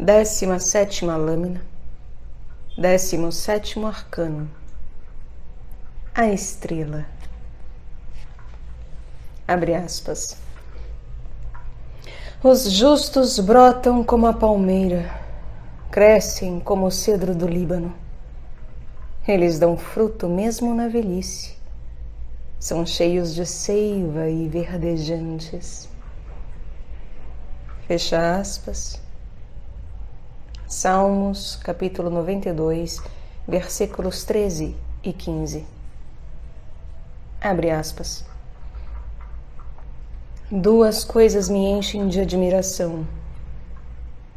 17ª lâmina, 17º arcano, a estrela. Abre aspas. Os justos brotam como a palmeira, crescem como o cedro do Líbano. Eles dão fruto mesmo na velhice. São cheios de seiva e verdejantes. Fecha aspas. Salmos, capítulo 92, versículos 13 e 15. Abre aspas. Duas coisas me enchem de admiração: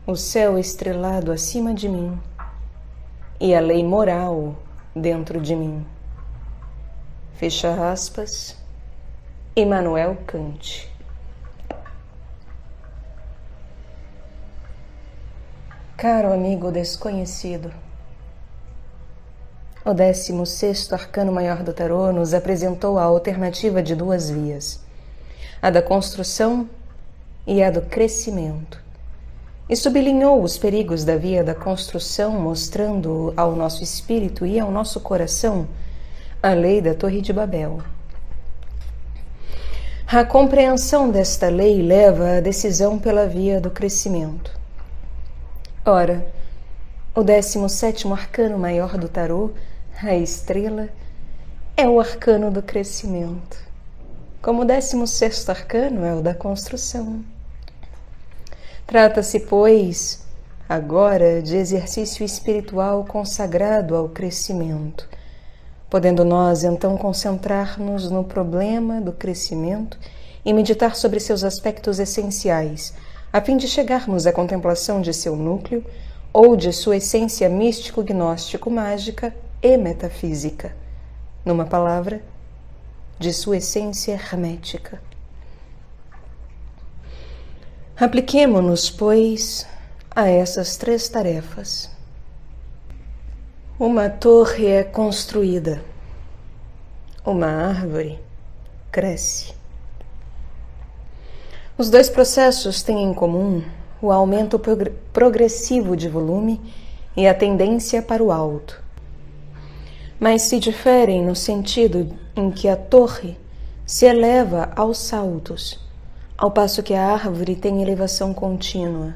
o céu estrelado acima de mim e a lei moral dentro de mim. Fecha aspas. Immanuel Kant. Caro amigo desconhecido, o 16º arcano maior do tarô nos apresentou a alternativa de duas vias, a da construção e a do crescimento, e sublinhou os perigos da via da construção, mostrando ao nosso espírito e ao nosso coração a lei da Torre de Babel. A compreensão desta lei leva à decisão pela via do crescimento. Ora, o 17º arcano maior do tarô, a estrela, é o arcano do crescimento, como o 16º arcano é o da construção. Trata-se, pois, agora de exercício espiritual consagrado ao crescimento, podendo nós então concentrar-nos no problema do crescimento e meditar sobre seus aspectos essenciais, a fim de chegarmos à contemplação de seu núcleo ou de sua essência místico-gnóstico-mágica e metafísica. Numa palavra, de sua essência hermética. Apliquemo-nos, pois, a essas três tarefas. Uma torre é construída, uma árvore cresce. Os dois processos têm em comum o aumento progressivo de volume e a tendência para o alto, mas se diferem no sentido em que a torre se eleva aos saltos, ao passo que a árvore tem elevação contínua.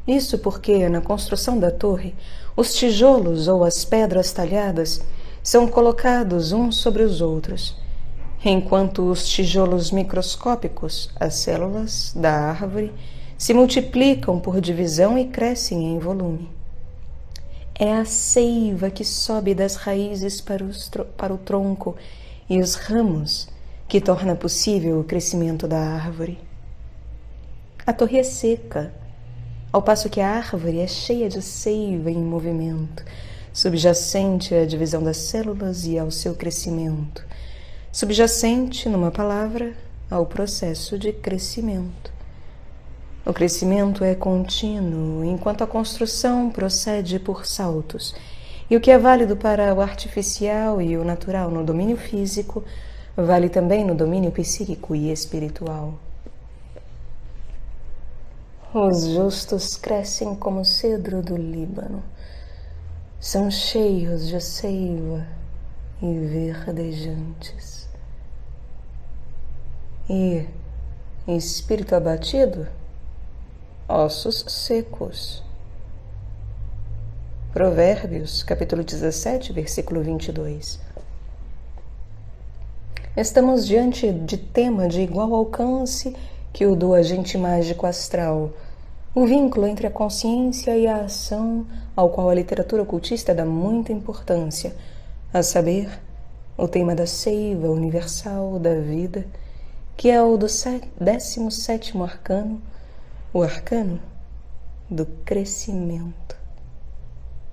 Isso porque, na construção da torre, os tijolos ou as pedras talhadas são colocados uns sobre os outros, enquanto os tijolos microscópicos, as células da árvore, se multiplicam por divisão e crescem em volume. É a seiva que sobe das raízes para o tronco e os ramos que torna possível o crescimento da árvore. A torre é seca, ao passo que a árvore é cheia de seiva em movimento, subjacente à divisão das células e ao seu crescimento, subjacente, numa palavra, ao processo de crescimento. O crescimento é contínuo, enquanto a construção procede por saltos, e o que é válido para o artificial e o natural no domínio físico, vale também no domínio psíquico e espiritual. Os justos crescem como o cedro do Líbano, são cheios de seiva e verdejantes. E espírito abatido, ossos secos. Provérbios, capítulo 17, versículo 22. Estamos diante de tema de igual alcance que o do agente mágico astral, o vínculo entre a consciência e a ação ao qual a literatura ocultista dá muita importância, a saber, o tema da seiva universal da vida, que é o do 17º arcano, o arcano do crescimento.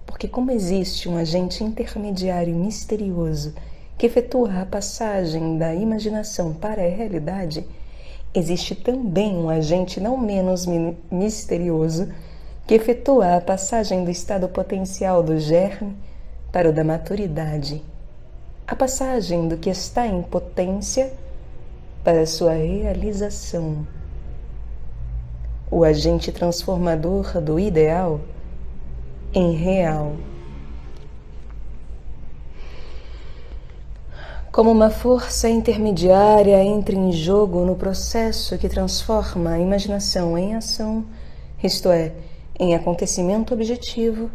Porque como existe um agente intermediário misterioso que efetua a passagem da imaginação para a realidade, existe também um agente não menos misterioso que efetua a passagem do estado potencial do germe para o da maturidade, a passagem do que está em potência para sua realização. o agente transformador do ideal em real. Como uma força intermediária entra em jogo no processo que transforma a imaginação em ação, isto é, em acontecimento objetivo,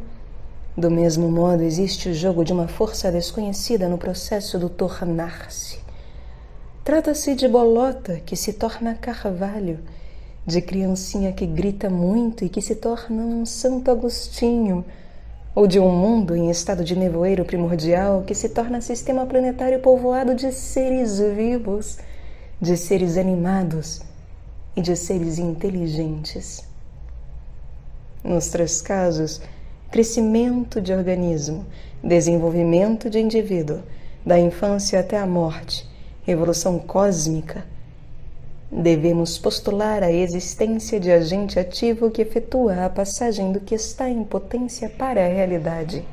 do mesmo modo existe o jogo de uma força desconhecida no processo do tornar-se. Trata-se de bolota que se torna carvalho, de criancinha que grita muito e que se torna um Santo Agostinho, ou de um mundo em estado de nevoeiro primordial que se torna sistema planetário povoado de seres vivos, de seres animados e de seres inteligentes. Nos 3 casos, crescimento de organismo, desenvolvimento de indivíduo, da infância até a morte, evolução cósmica, devemos postular a existência de agente ativo que efetua a passagem do que está em potência para a realidade.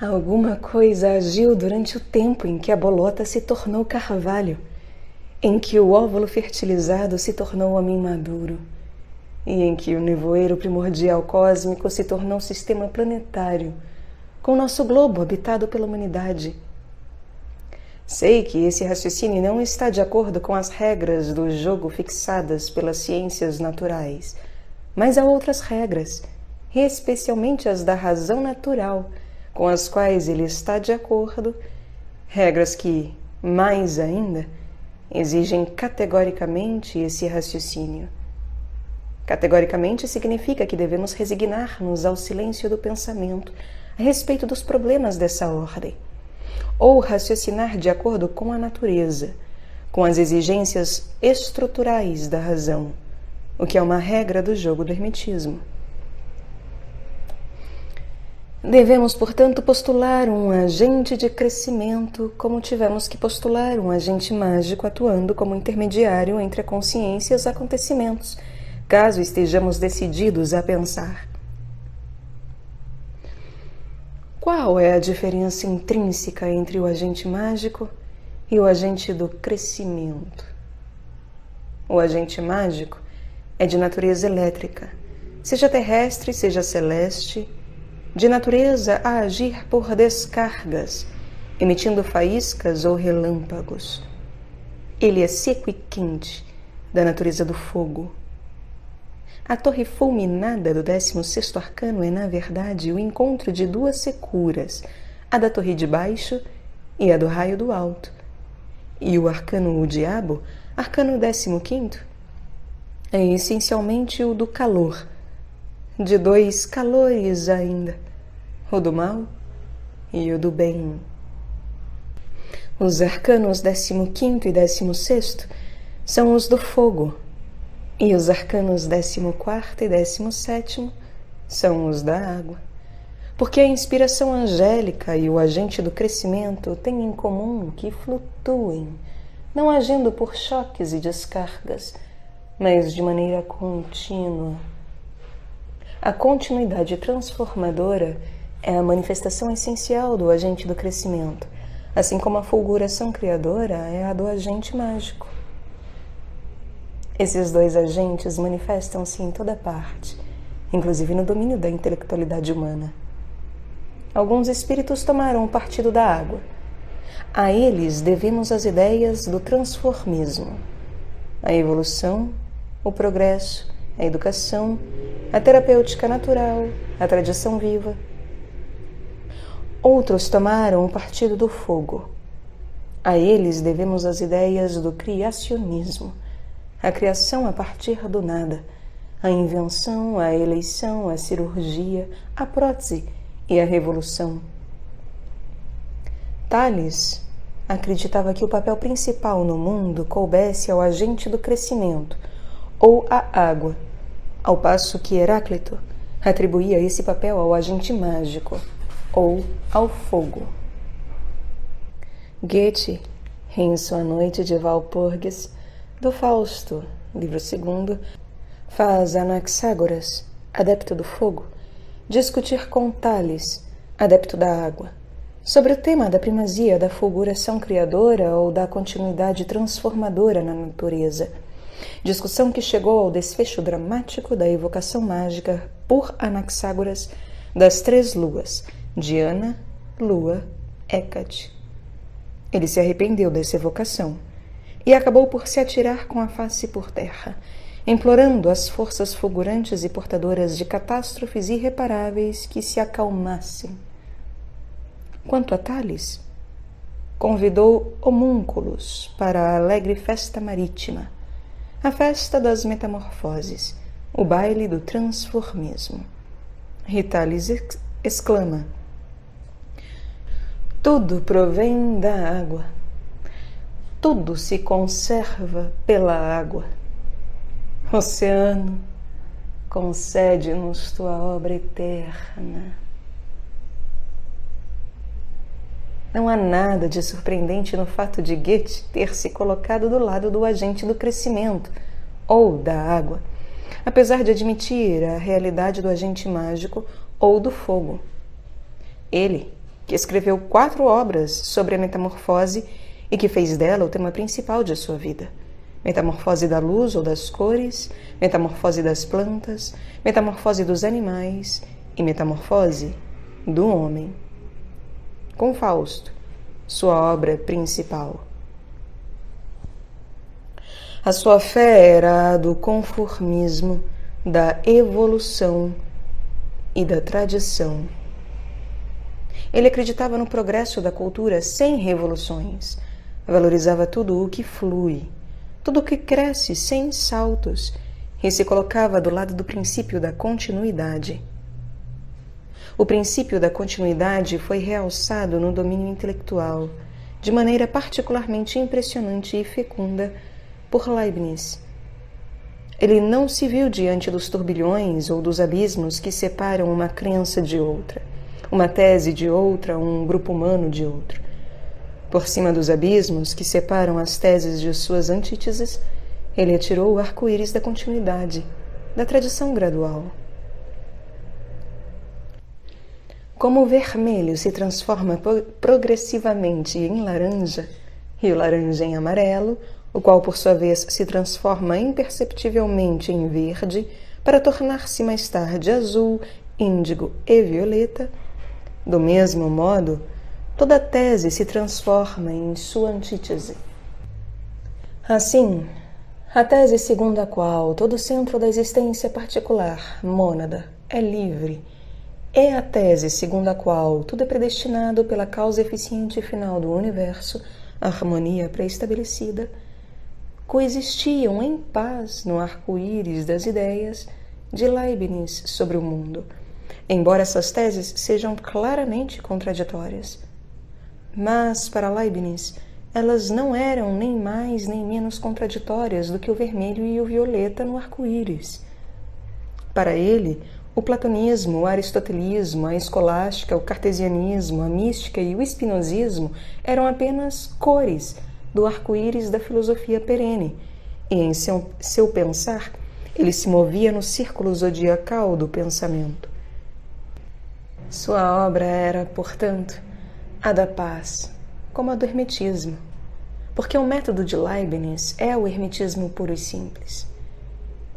Alguma coisa agiu durante o tempo em que a bolota se tornou carvalho, em que o óvulo fertilizado se tornou homem maduro, e em que o nevoeiro primordial cósmico se tornou sistema planetário, com nosso globo habitado pela humanidade. Sei que esse raciocínio não está de acordo com as regras do jogo fixadas pelas ciências naturais, mas há outras regras, especialmente as da razão natural, com as quais ele está de acordo, regras que, mais ainda, exigem categoricamente esse raciocínio. Categoricamente significa que devemos resignar-nos ao silêncio do pensamento a respeito dos problemas dessa ordem, ou raciocinar de acordo com a natureza, com as exigências estruturais da razão, o que é uma regra do jogo do hermetismo. Devemos, portanto, postular um agente de crescimento, como tivemos que postular um agente mágico atuando como intermediário entre a consciência e os acontecimentos, caso estejamos decididos a pensar. Qual é a diferença intrínseca entre o agente mágico e o agente do crescimento? O agente mágico é de natureza elétrica, seja terrestre, seja celeste, de natureza a agir por descargas, emitindo faíscas ou relâmpagos. Ele é seco e quente, da natureza do fogo. A torre fulminada do 16º arcano é, na verdade, o encontro de 2 securas, a da torre de baixo e a do raio do alto. E o arcano o diabo, arcano 15º, é essencialmente o do calor, de 2 calores ainda, o do mal e o do bem. Os arcanos 15º e 16º são os do fogo, e os arcanos 14º e 17º são os da água, porque a inspiração angélica e o agente do crescimento têm em comum que flutuem, não agindo por choques e descargas, mas de maneira contínua. A continuidade transformadora é a manifestação essencial do agente do crescimento, assim como a fulguração criadora é a do agente mágico. Esses 2 agentes manifestam-se em toda parte, inclusive no domínio da intelectualidade humana. Alguns espíritos tomaram o partido da água. A eles devemos as ideias do transformismo, a evolução, o progresso, a educação, a terapêutica natural, a tradição viva. Outros tomaram o partido do fogo. A eles devemos as ideias do criacionismo, a criação a partir do nada, a invenção, a eleição, a cirurgia, a prótese e a revolução. Tales acreditava que o papel principal no mundo coubesse ao agente do crescimento, ou à água, ao passo que Heráclito atribuía esse papel ao agente mágico, ou ao fogo. Goethe, em sua Noite de Walpurgis, do Fausto, livro 2, faz Anaxágoras, adepto do fogo, discutir com Tales, adepto da água, sobre o tema da primazia da fulguração criadora ou da continuidade transformadora na natureza, Discussão que chegou ao desfecho dramático da evocação mágica por Anaxágoras das 3 luas, Diana, Lua, Hécate. Ele se arrependeu dessa evocação e acabou por se atirar com a face por terra, implorando às forças fulgurantes e portadoras de catástrofes irreparáveis que se acalmassem. Quanto a Tales, convidou homúnculos para a alegre festa marítima, a festa das metamorfoses, o baile do transformismo. E Tales exclama: tudo provém da água, tudo se conserva pela água. Oceano, concede-nos tua obra eterna. Não há nada de surpreendente no fato de Goethe ter se colocado do lado do agente do crescimento, ou da água, apesar de admitir a realidade do agente mágico ou do fogo. Ele, que escreveu 4 obras sobre a metamorfose e que fez dela o tema principal de sua vida: metamorfose da luz ou das cores, metamorfose das plantas, metamorfose dos animais e metamorfose do homem. Com Fausto, sua obra principal. A sua fé era a do conformismo, da evolução e da tradição. Ele acreditava no progresso da cultura sem revoluções, valorizava tudo o que flui, tudo o que cresce sem saltos, e se colocava do lado do princípio da continuidade. O princípio da continuidade foi realçado no domínio intelectual, de maneira particularmente impressionante e fecunda, por Leibniz. Ele não se viu diante dos turbilhões ou dos abismos que separam uma crença de outra, uma tese de outra, um grupo humano de outro. Por cima dos abismos que separam as teses de suas antíteses, ele atirou o arco-íris da continuidade, da tradição gradual. Como o vermelho se transforma progressivamente em laranja, e o laranja em amarelo, o qual por sua vez se transforma imperceptivelmente em verde, para tornar-se mais tarde azul, índigo e violeta, do mesmo modo, toda tese se transforma em sua antítese. Assim, a tese segundo a qual todo centro da existência particular, mônada, é livre, é a tese segundo a qual tudo é predestinado pela causa eficiente final do universo, a harmonia pré-estabelecida, coexistiam em paz no arco-íris das ideias de Leibniz sobre o mundo, embora essas teses sejam claramente contraditórias. Mas, para Leibniz, elas não eram nem mais nem menos contraditórias do que o vermelho e o violeta no arco-íris. Para ele, o platonismo, o aristotelismo, a escolástica, o cartesianismo, a mística e o espinosismo eram apenas cores do arco-íris da filosofia perene, e em seu pensar ele se movia no círculo zodiacal do pensamento. Sua obra era, portanto, a da paz, como a do hermetismo, porque o método de Leibniz é o hermetismo puro e simples.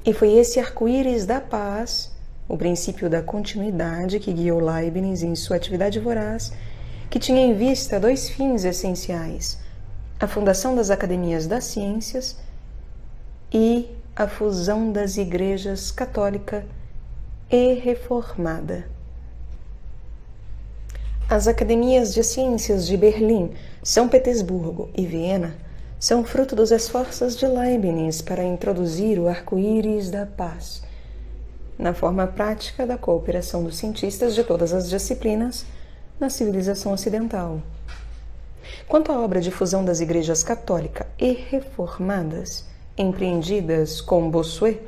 E foi esse arco-íris da paz, o princípio da continuidade que guiou Leibniz em sua atividade voraz, que tinha em vista 2 fins essenciais: a fundação das academias das ciências e a fusão das igrejas católica e reformada. As academias de ciências de Berlim, São Petersburgo e Viena são fruto dos esforços de Leibniz para introduzir o arco-íris da paz na forma prática da cooperação dos cientistas de todas as disciplinas na civilização ocidental. Quanto à obra de fusão das igrejas católica e reformadas, empreendidas com Bossuet,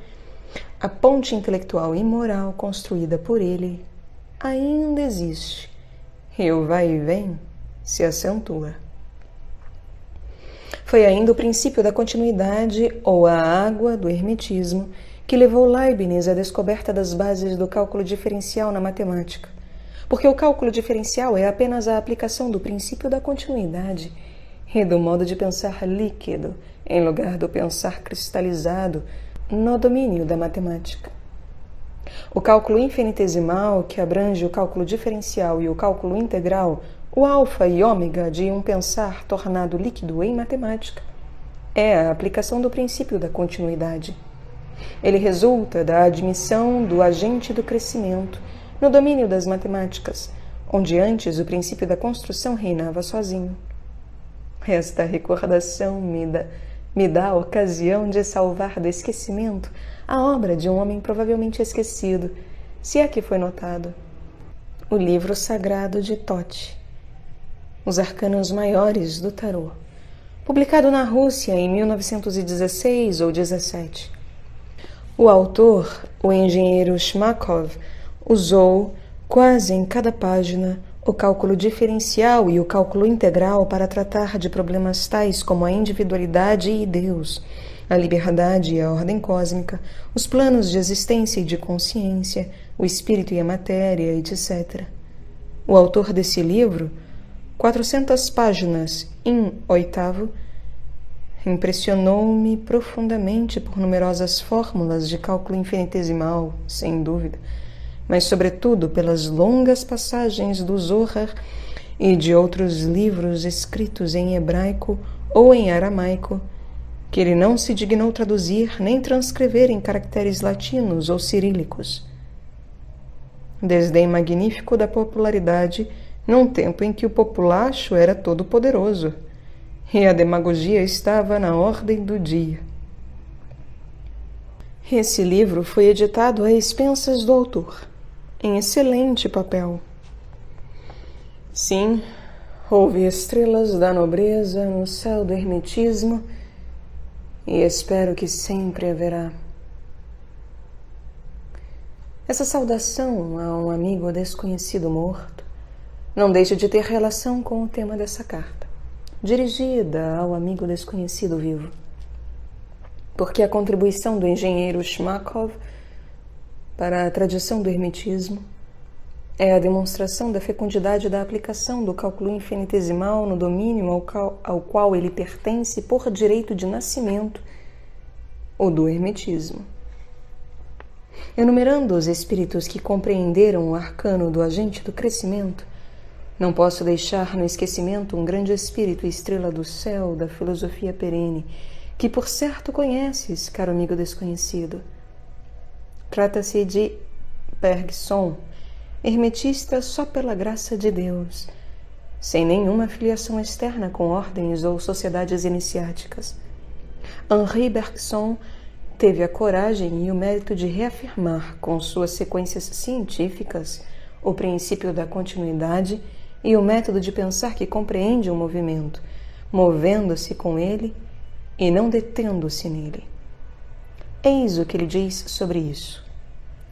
a ponte intelectual e moral construída por ele ainda existe, e o vai e vem se acentua. Foi ainda o princípio da continuidade ou a água do hermetismo que levou Leibniz à descoberta das bases do cálculo diferencial na matemática, porque o cálculo diferencial é apenas a aplicação do princípio da continuidade e do modo de pensar líquido, em lugar do pensar cristalizado, no domínio da matemática. O cálculo infinitesimal, que abrange o cálculo diferencial e o cálculo integral, o alfa e ômega de um pensar tornado líquido em matemática, é a aplicação do princípio da continuidade. Ele resulta da admissão do agente do crescimento no domínio das matemáticas, onde antes o princípio da construção reinava sozinho. Esta recordação me dá a ocasião de salvar do esquecimento a obra de um homem provavelmente esquecido, se é que foi notado. O livro sagrado de Thoth, Os Arcanos Maiores do Tarô, publicado na Rússia em 1916 ou 17. O autor, o engenheiro Shmakov, usou, quase em cada página, o cálculo diferencial e o cálculo integral para tratar de problemas tais como a individualidade e Deus, a liberdade e a ordem cósmica, os planos de existência e de consciência, o espírito e a matéria, etc. O autor desse livro, 400 páginas em oitavo, impressionou-me profundamente por numerosas fórmulas de cálculo infinitesimal, sem dúvida, mas sobretudo pelas longas passagens do Zohar e de outros livros escritos em hebraico ou em aramaico, que ele não se dignou traduzir nem transcrever em caracteres latinos ou cirílicos. Desdém magnífico da popularidade num tempo em que o populacho era todo-poderoso e a demagogia estava na ordem do dia. Esse livro foi editado a expensas do autor, em excelente papel. Sim, houve estrelas da nobreza no céu do hermetismo e espero que sempre haverá. Essa saudação a um amigo desconhecido morto não deixa de ter relação com o tema dessa carta, dirigida ao amigo desconhecido vivo, porque a contribuição do engenheiro Shmakov para a tradição do hermetismo é a demonstração da fecundidade da aplicação do cálculo infinitesimal no domínio ao qual ele pertence por direito de nascimento, o do hermetismo. Enumerando os espíritos que compreenderam o arcano do agente do crescimento, não posso deixar no esquecimento um grande espírito e estrela do céu da filosofia perene, que por certo conheces, caro amigo desconhecido. Trata-se de Bergson, hermetista só pela graça de Deus, sem nenhuma filiação externa com ordens ou sociedades iniciáticas. Henri Bergson teve a coragem e o mérito de reafirmar com suas sequências científicas o princípio da continuidade e o método de pensar que compreende o movimento, movendo-se com ele e não detendo-se nele. Eis o que ele diz sobre isso.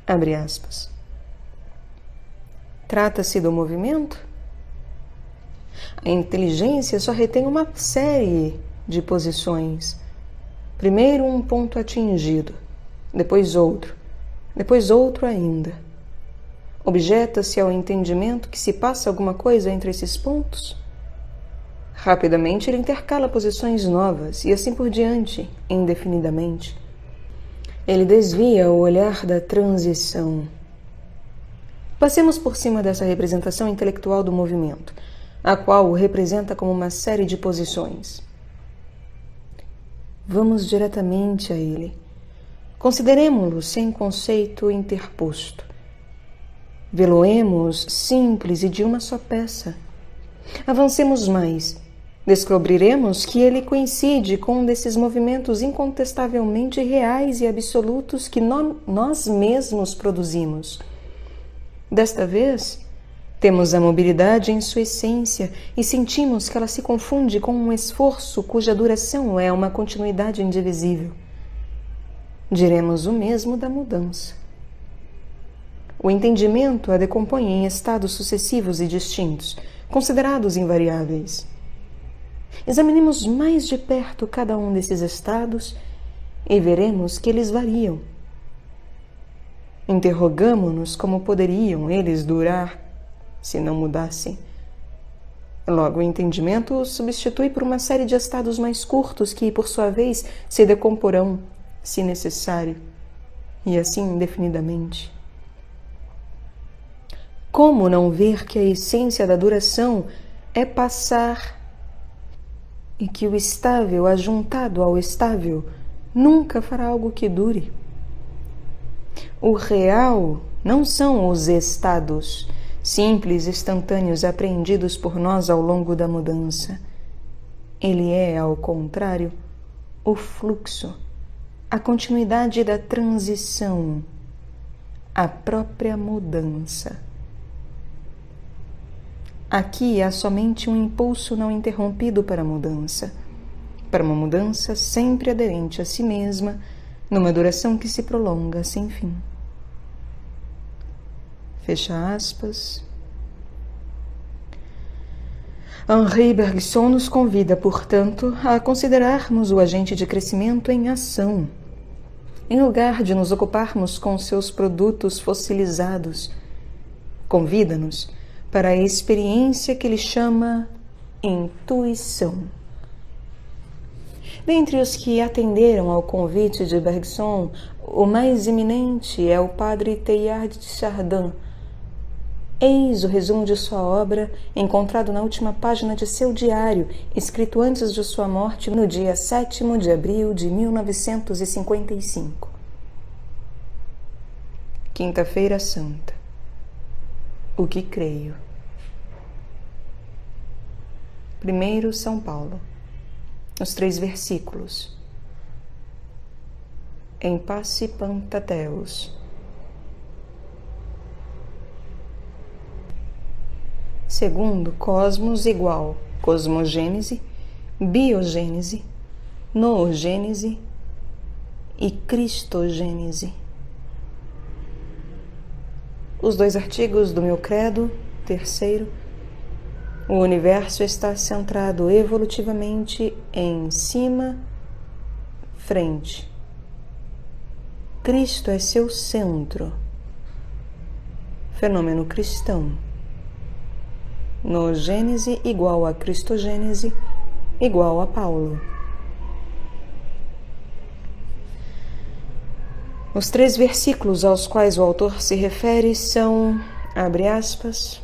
Abre aspas. Trata-se do movimento? A inteligência só retém uma série de posições. Primeiro um ponto atingido, depois outro ainda. Objeta-se ao entendimento que se passa alguma coisa entre esses pontos. Rapidamente ele intercala posições novas e assim por diante, indefinidamente. Ele desvia o olhar da transição. Passemos por cima dessa representação intelectual do movimento, a qual o representa como uma série de posições. Vamos diretamente a ele. Consideremo-lo sem conceito interposto. Vê-lo-emos simples e de uma só peça. Avancemos mais. Descobriremos que ele coincide com um desses movimentos incontestavelmente reais e absolutos que nós mesmos produzimos. Desta vez, temos a mobilidade em sua essência e sentimos que ela se confunde com um esforço cuja duração é uma continuidade indivisível. Diremos o mesmo da mudança. O entendimento a decompõe em estados sucessivos e distintos, considerados invariáveis. Examinemos mais de perto cada um desses estados e veremos que eles variam. Interrogamo-nos como poderiam eles durar se não mudassem. Logo, o entendimento o substitui por uma série de estados mais curtos que, por sua vez, se decomporão, se necessário, e assim indefinidamente. Como não ver que a essência da duração é passar e que o estável ajuntado ao estável nunca fará algo que dure? O real não são os estados simples, instantâneos, apreendidos por nós ao longo da mudança. Ele é, ao contrário, o fluxo, a continuidade da transição, a própria mudança. Aqui há somente um impulso não interrompido para uma mudança sempre aderente a si mesma, numa duração que se prolonga sem fim. Fecha aspas. Henri Bergson nos convida, portanto, a considerarmos o agente de crescimento em ação, em lugar de nos ocuparmos com seus produtos fossilizados. Convida-nos para a experiência que ele chama intuição. Dentre os que atenderam ao convite de Bergson, o mais eminente é o padre Teilhard de Chardin. Eis o resumo de sua obra, encontrado na última página de seu diário, escrito antes de sua morte no dia 7º de abril de 1955. Quinta-feira Santa. O que creio. 1 São Paulo. Os 3 versículos. Em pace pantateus. Segundo, cosmos igual cosmogênese, biogênese, noogênese e cristogênese. Os 2 artigos do meu credo. Terceiro, o universo está centrado evolutivamente em cima, frente. Cristo é seu centro. Fenômeno cristão. Noogênese igual a cristogênese igual a Paulo. Os 3 versículos aos quais o autor se refere são, abre aspas,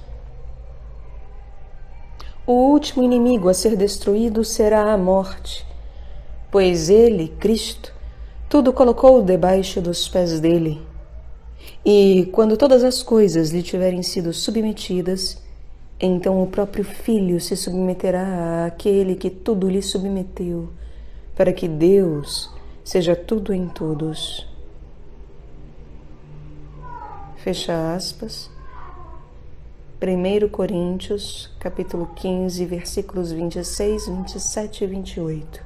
o último inimigo a ser destruído será a morte, pois ele, Cristo, tudo colocou debaixo dos pés dele. E quando todas as coisas lhe tiverem sido submetidas, então o próprio Filho se submeterá àquele que tudo lhe submeteu, para que Deus seja tudo em todos. Fecha aspas. 1 Coríntios, capítulo 15, versículos 26, 27 e 28.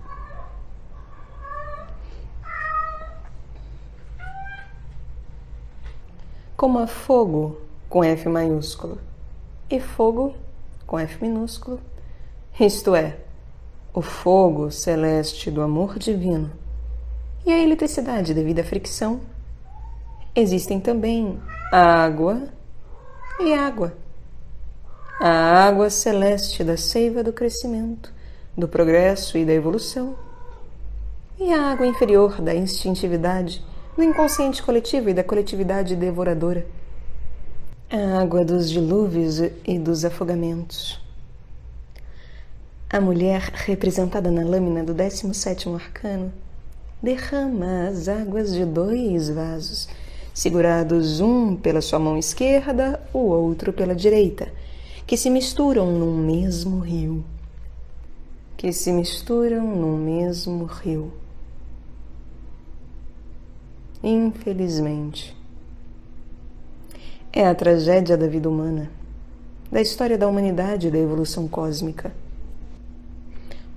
Como a fogo, com F maiúsculo, e fogo, com F minúsculo, isto é, o fogo celeste do amor divino e a eletricidade devido à fricção, existem também água e água. A água celeste da seiva do crescimento, do progresso e da evolução, e a água inferior da instintividade, do inconsciente coletivo e da coletividade devoradora. A água dos dilúvios e dos afogamentos. A mulher, representada na lâmina do 17º arcano, derrama as águas de 2 vasos, segurados um pela sua mão esquerda, o outro pela direita, que se misturam num mesmo rio. Infelizmente, é a tragédia da vida humana, da história da humanidade e da evolução cósmica.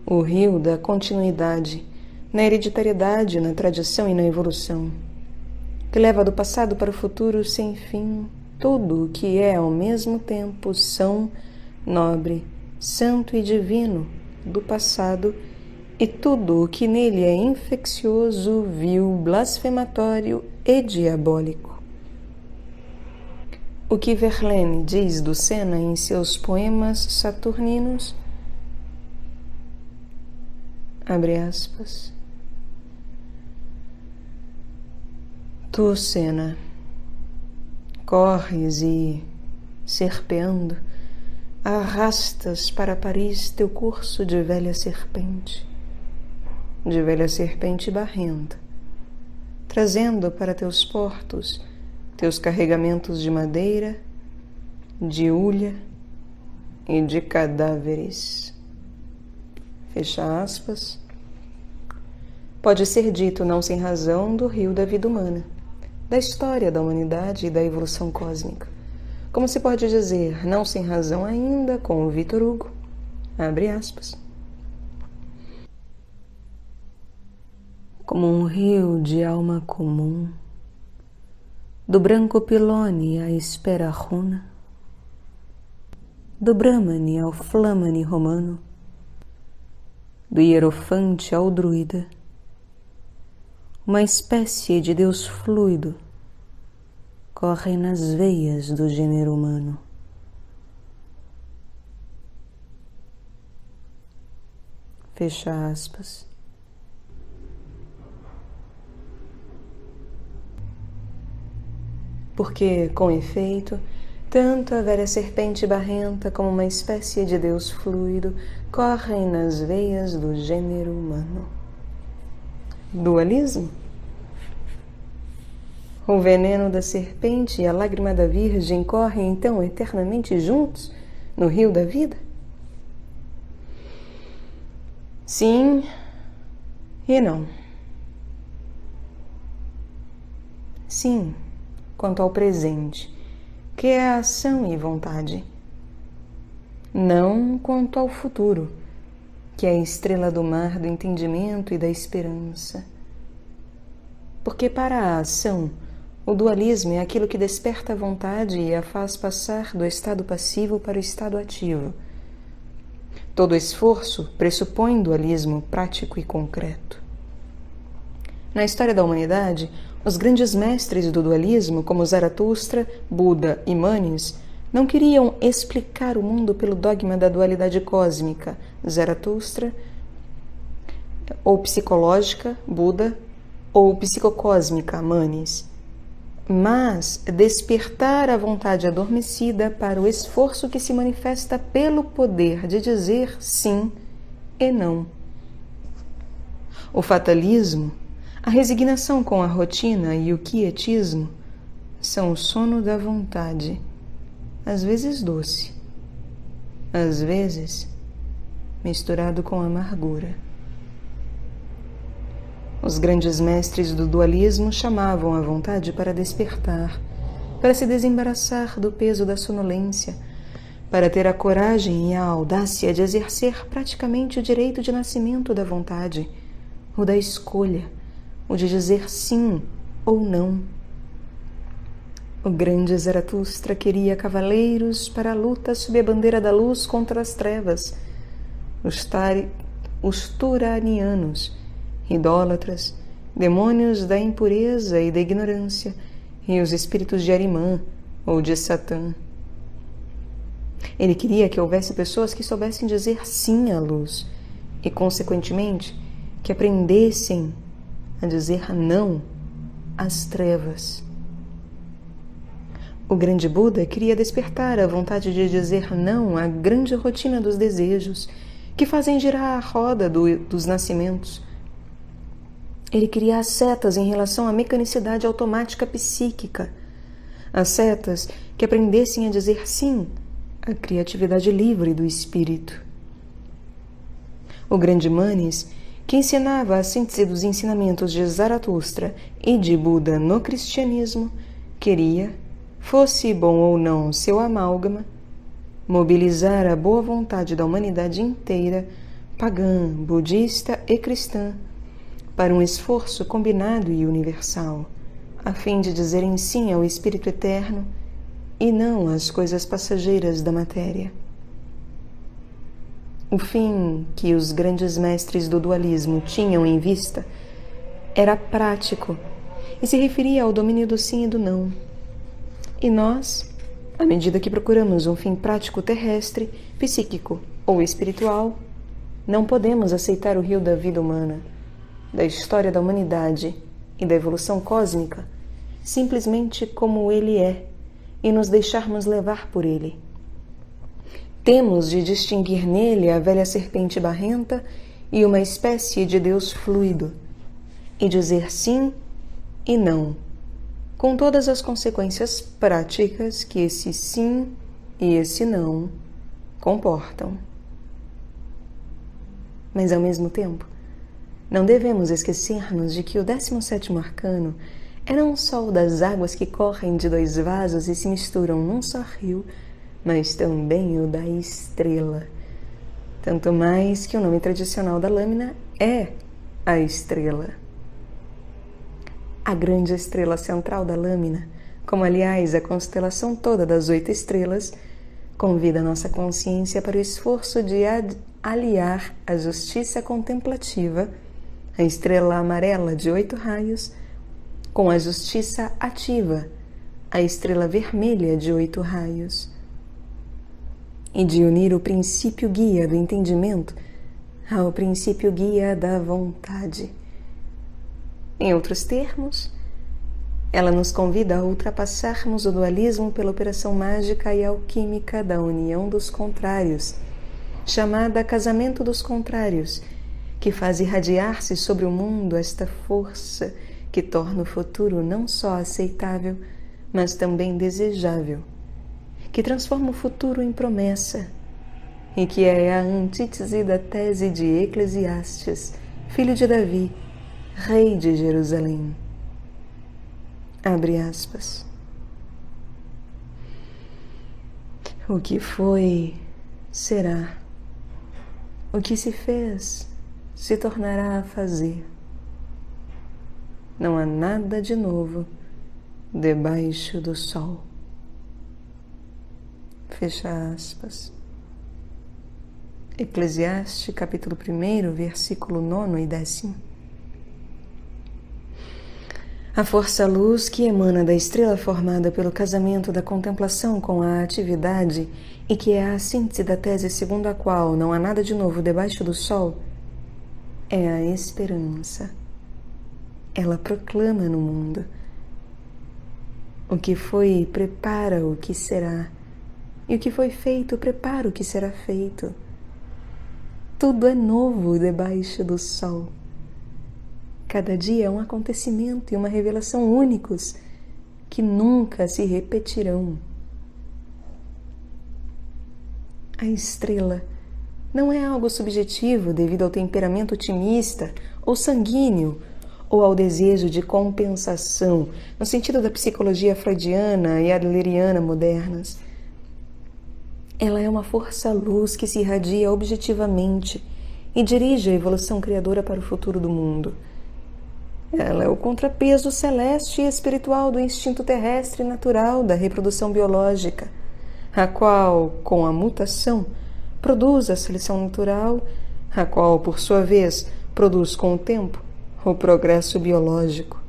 O rio da continuidade, na hereditariedade, na tradição e na evolução, que leva do passado para o futuro sem fim tudo o que é ao mesmo tempo são, nobre, santo e divino do passado e tudo o que nele é infeccioso, vil, blasfematório e diabólico. o que Verlaine diz do Senna em seus poemas saturninos, abre aspas, tu, Senna, corres e, serpeando, arrastas para Paris teu curso de velha serpente barrenta, trazendo para teus portos teus carregamentos de madeira, de hulha e de cadáveres. Fecha aspas. Pode ser dito não sem razão do rio da vida humana, da história da humanidade e da evolução cósmica. Como se pode dizer não sem razão ainda com o Victor Hugo, abre aspas. Como um rio de alma comum, do branco Pilone à espera runa, do Brahmane ao Flamane romano, do hierofante ao druida, uma espécie de Deus fluido corre nas veias do gênero humano. Fecha aspas. Porque, com efeito, tanto a velha serpente barrenta como uma espécie de Deus fluido correm nas veias do gênero humano. Dualismo? O veneno da serpente e a lágrima da Virgem correm então eternamente juntos no rio da vida? Sim e não. Sim, quanto ao presente, que é a ação e vontade. Não quanto ao futuro, que é a estrela do mar do entendimento e da esperança. Porque para a ação, o dualismo é aquilo que desperta a vontade e a faz passar do estado passivo para o estado ativo. Todo esforço pressupõe dualismo prático e concreto. Na história da humanidade, os grandes mestres do dualismo, como Zaratustra, Buda e Manes, não queriam explicar o mundo pelo dogma da dualidade cósmica, Zaratustra, ou psicológica, Buda, ou psicocósmica, Manes, mas despertar a vontade adormecida para o esforço que se manifesta pelo poder de dizer sim e não. O fatalismo, a resignação com a rotina e o quietismo são o sono da vontade, às vezes doce, às vezes misturado com amargura. Os grandes mestres do dualismo chamavam a vontade para despertar, para se desembaraçar do peso da sonolência, para ter a coragem e a audácia de exercer praticamente o direito de nascimento da vontade, o da escolha, o de dizer sim ou não. O grande Zaratustra queria cavaleiros para a luta sob a bandeira da luz contra as trevas, os turanianos, idólatras, demônios da impureza e da ignorância, e os espíritos de Arimã ou de Satã. Ele queria que houvesse pessoas que soubessem dizer sim à luz e, consequentemente, que aprendessem a dizer não às trevas. O grande Buda queria despertar a vontade de dizer não à grande rotina dos desejos que fazem girar a roda dos nascimentos. Ele queria as setas em relação à mecanicidade automática psíquica, as setas que aprendessem a dizer sim à criatividade livre do espírito. O grande Manes, que ensinava a síntese dos ensinamentos de Zaratustra e de Buda no cristianismo, queria, fosse bom ou não seu amálgama, mobilizar a boa vontade da humanidade inteira, pagã, budista e cristã, para um esforço combinado e universal, a fim de dizerem sim ao Espírito Eterno e não às coisas passageiras da matéria. O fim que os grandes mestres do dualismo tinham em vista era prático e se referia ao domínio do sim e do não. E nós À medida que procuramos um fim prático terrestre, psíquico ou espiritual, não podemos aceitar o rio da vida humana, da história da humanidade e da evolução cósmica simplesmente como ele é e nos deixarmos levar por ele. Temos de distinguir nele a velha serpente barrenta e uma espécie de Deus fluido, e dizer sim e não, com todas as consequências práticas que esse sim e esse não comportam. Mas, ao mesmo tempo, não devemos esquecer-nos de que o 17º arcano é não só o das águas que correm de dois vasos e se misturam num só rio, mas também o da estrela. Tanto mais que o nome tradicional da lâmina é a estrela. A grande estrela central da lâmina, como aliás a constelação toda das 8 estrelas, convida a nossa consciência para o esforço de aliar a justiça contemplativa, a estrela amarela de 8 raios, com a justiça ativa, a estrela vermelha de 8 raios, e de unir o princípio guia do entendimento ao princípio guia da vontade. Em outros termos, ela nos convida a ultrapassarmos o dualismo pela operação mágica e alquímica da união dos contrários, chamada casamento dos contrários, que faz irradiar-se sobre o mundo esta força que torna o futuro não só aceitável, mas também desejável, que transforma o futuro em promessa, e que é a antítese da tese de Eclesiastes, filho de Davi, rei de Jerusalém. Abre aspas. O que foi, será. O que se fez, se tornará a fazer. Não há nada de novo debaixo do sol. Fecha aspas. Eclesiastes, capítulo 1, versículo 9 e 10. A força-luz que emana da estrela formada pelo casamento da contemplação com a atividade e que é a síntese da tese segundo a qual não há nada de novo debaixo do sol, é a esperança. Ela proclama no mundo: o que foi prepara o que será, e o que foi feito prepara o que será feito. Tudo é novo debaixo do sol. Cada dia é um acontecimento e uma revelação únicos que nunca se repetirão. A estrela não é algo subjetivo devido ao temperamento otimista ou sanguíneo ou ao desejo de compensação, no sentido da psicologia freudiana e adleriana modernas. Ela é uma força-luz que se irradia objetivamente e dirige a evolução criadora para o futuro do mundo. Ela é o contrapeso celeste e espiritual do instinto terrestre natural da reprodução biológica, a qual, com a mutação, produz a seleção natural, a qual, por sua vez, produz com o tempo o progresso biológico.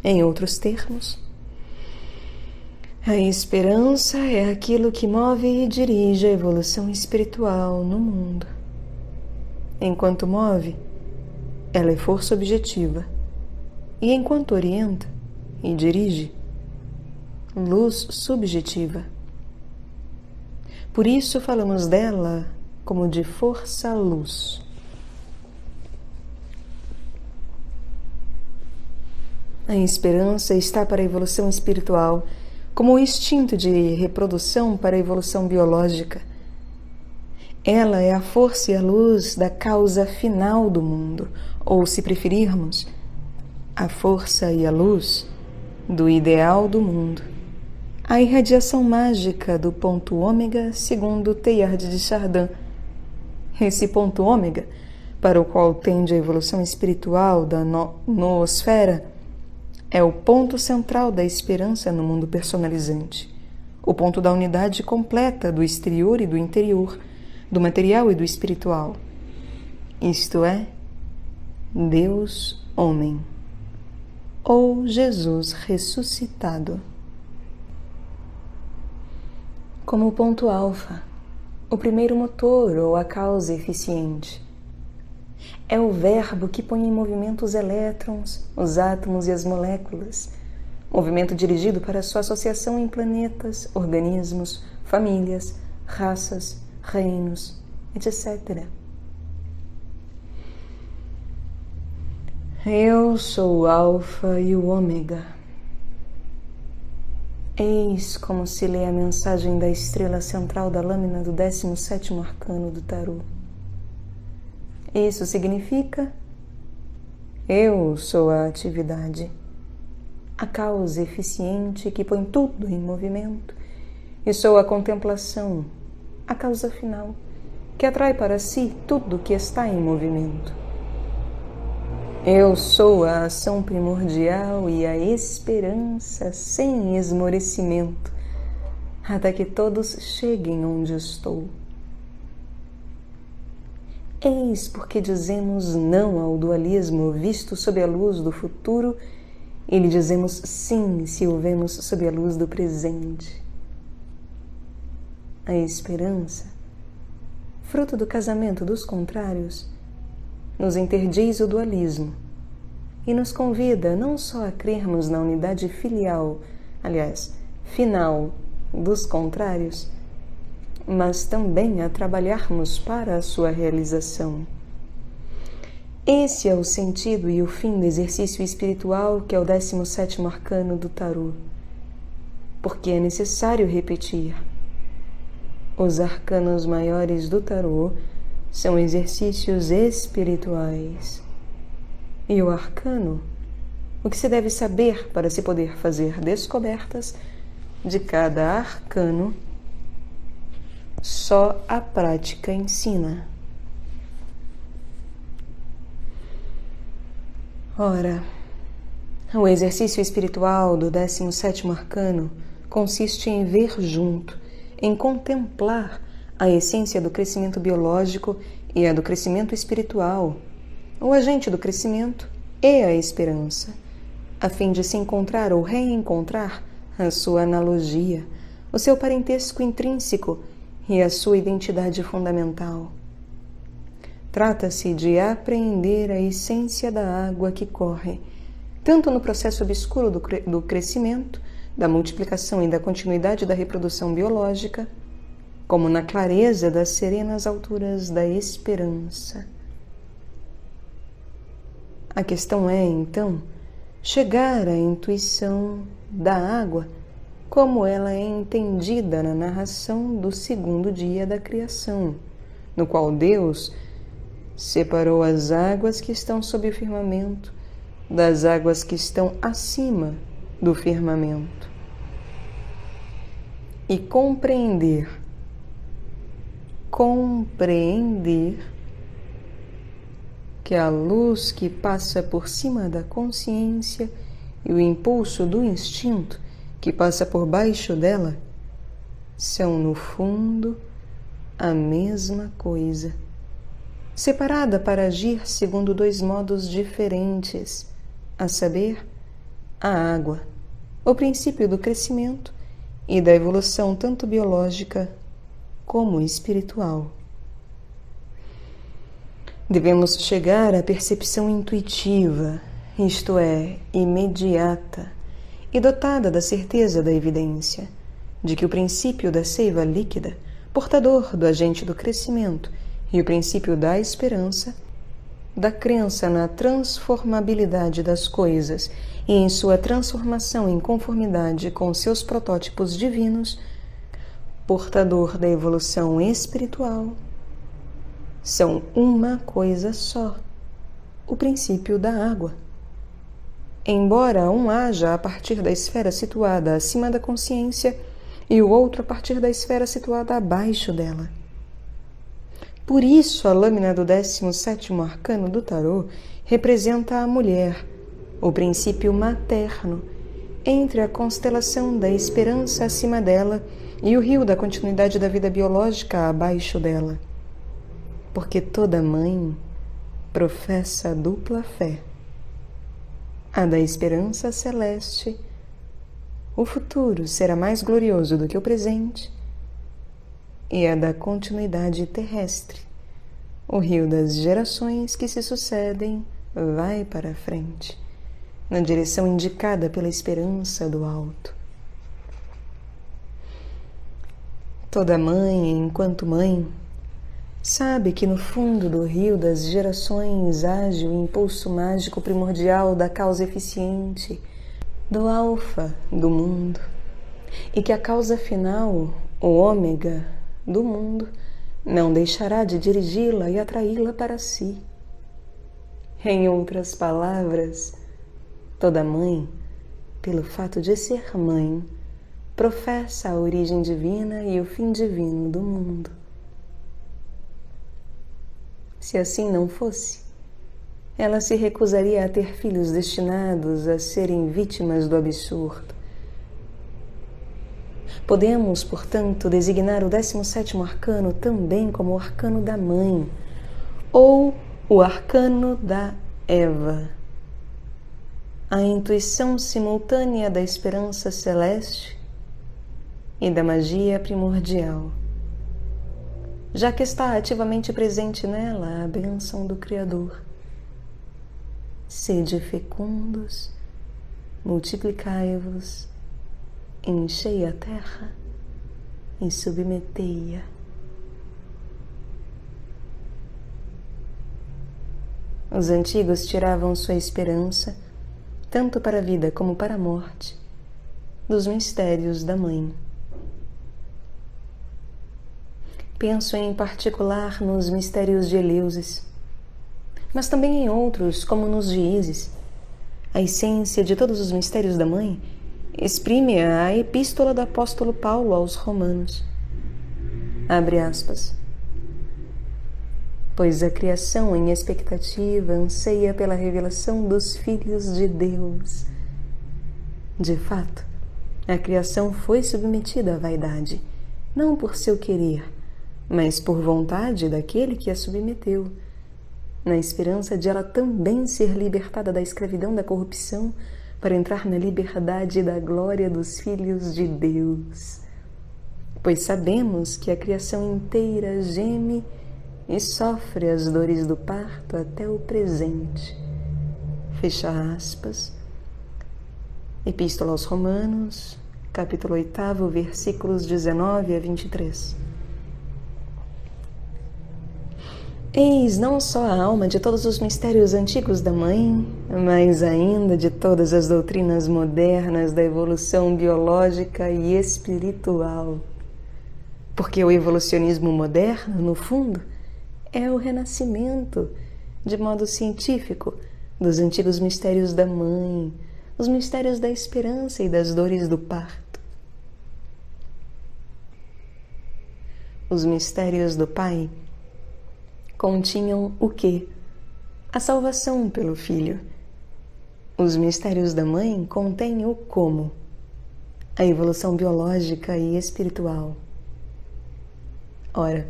Em outros termos, a esperança é aquilo que move e dirige a evolução espiritual no mundo. Enquanto move, ela é força objetiva, e enquanto orienta e dirige, luz subjetiva. Por isso falamos dela como de força-luz. A esperança está para a evolução espiritual, como o instinto de reprodução para a evolução biológica. Ela é a força e a luz da causa final do mundo, ou, se preferirmos, a força e a luz do ideal do mundo. A irradiação mágica do ponto ômega, segundo Teilhard de Chardin. Esse ponto ômega, para o qual tende a evolução espiritual da noosfera, é o ponto central da esperança no mundo personalizante, o ponto da unidade completa do exterior e do interior, do material e do espiritual. Isto é, Deus homem, ou Jesus ressuscitado. como o ponto alfa, o primeiro motor ou a causa eficiente. É o verbo que põe em movimento os elétrons, os átomos e as moléculas, movimento dirigido para sua associação em planetas, organismos, famílias, raças, reinos, etc. Eu sou o Alfa e o Ômega. Eis como se lê a mensagem da estrela central da lâmina do 17º arcano do tarô. Isso significa: eu sou a atividade, a causa eficiente que põe tudo em movimento, e sou a contemplação, a causa final, que atrai para si tudo que está em movimento. Eu sou a ação primordial e a esperança sem esmorecimento, até que todos cheguem onde estou. Eis porque dizemos não ao dualismo visto sob a luz do futuro e lhe dizemos sim se o vemos sob a luz do presente. A esperança, fruto do casamento dos contrários, nos interdiz o dualismo e nos convida não só a crermos na unidade filial, aliás, final, dos contrários, mas também a trabalharmos para a sua realização. Esse é o sentido e o fim do exercício espiritual que é o 17º arcano do tarô, porque é necessário repetir. Os arcanos maiores do tarô são exercícios espirituais. E o arcano, o que se deve saber para se poder fazer descobertas de cada arcano, só a prática ensina. Ora, o exercício espiritual do 17º arcano consiste em ver junto, em contemplar a essência do crescimento biológico e a do crescimento espiritual, o agente do crescimento e a esperança, a fim de se encontrar ou reencontrar a sua analogia, o seu parentesco intrínseco e a sua identidade fundamental. Trata-se de apreender a essência da água que corre, tanto no processo obscuro do crescimento, da multiplicação e da continuidade da reprodução biológica, como na clareza das serenas alturas da esperança. A questão é, então, chegar à intuição da água como ela é entendida na narração do 2º dia da criação, no qual Deus separou as águas que estão sob o firmamento das águas que estão acima do firmamento. E compreender que a luz que passa por cima da consciência e o impulso do instinto que passa por baixo dela são, no fundo, a mesma coisa, separada para agir segundo 2 modos diferentes, a saber, a água, o princípio do crescimento e da evolução tanto biológica como espiritual. Devemos chegar à percepção intuitiva, isto é, imediata, e dotada da certeza da evidência, de que o princípio da seiva líquida, portador do agente do crescimento, e o princípio da esperança, da crença na transformabilidade das coisas e em sua transformação em conformidade com seus protótipos divinos, portador da evolução espiritual, são uma coisa só, o princípio da água. Embora um haja a partir da esfera situada acima da consciência e o outro a partir da esfera situada abaixo dela. Por isso, a lâmina do 17º arcano do tarô representa a mulher, o princípio materno, entre a constelação da esperança acima dela e o rio da continuidade da vida biológica abaixo dela. Porque toda mãe professa a dupla fé, a da esperança celeste. O futuro será mais glorioso do que o presente, e a da continuidade terrestre. O rio das gerações que se sucedem vai para a frente, na direção indicada pela esperança do alto. Toda mãe, enquanto mãe, sabe que no fundo do rio das gerações age o impulso mágico primordial da causa eficiente, do alfa do mundo, e que a causa final, o ômega do mundo, não deixará de dirigi-la e atraí-la para si. Em outras palavras, toda mãe, pelo fato de ser mãe, professa a origem divina e o fim divino do mundo. Se assim não fosse, ela se recusaria a ter filhos destinados a serem vítimas do absurdo. Podemos, portanto, designar o 17º arcano também como o arcano da mãe, ou o arcano da Eva. A intuição simultânea da esperança celeste e da magia primordial, já que está ativamente presente nela a bênção do Criador. Sede fecundos, multiplicai-vos, enchei a terra e submetei-a. Os antigos tiravam sua esperança, tanto para a vida como para a morte, dos mistérios da mãe. Penso em particular nos mistérios de Eleusis, mas também em outros, como nos de Ísis. A essência de todos os mistérios da mãe exprime a epístola do apóstolo Paulo aos Romanos. Abre aspas. Pois a criação em expectativa anseia pela revelação dos filhos de Deus. De fato, a criação foi submetida à vaidade, não por seu querer, mas por vontade daquele que a submeteu, na esperança de ela também ser libertada da escravidão da corrupção para entrar na liberdade da glória dos filhos de Deus. Pois sabemos que a criação inteira geme e sofre as dores do parto até o presente. Fecha aspas. Epístola aos Romanos, capítulo 8, versículos 19 a 23. Eis não só a alma de todos os mistérios antigos da mãe, mas ainda de todas as doutrinas modernas da evolução biológica e espiritual. Porque o evolucionismo moderno, no fundo, é o renascimento, de modo científico, dos antigos mistérios da mãe, os mistérios da esperança e das dores do parto. Os mistérios do pai continham o quê? A salvação pelo filho. Os mistérios da mãe contêm o como? A evolução biológica e espiritual. Ora,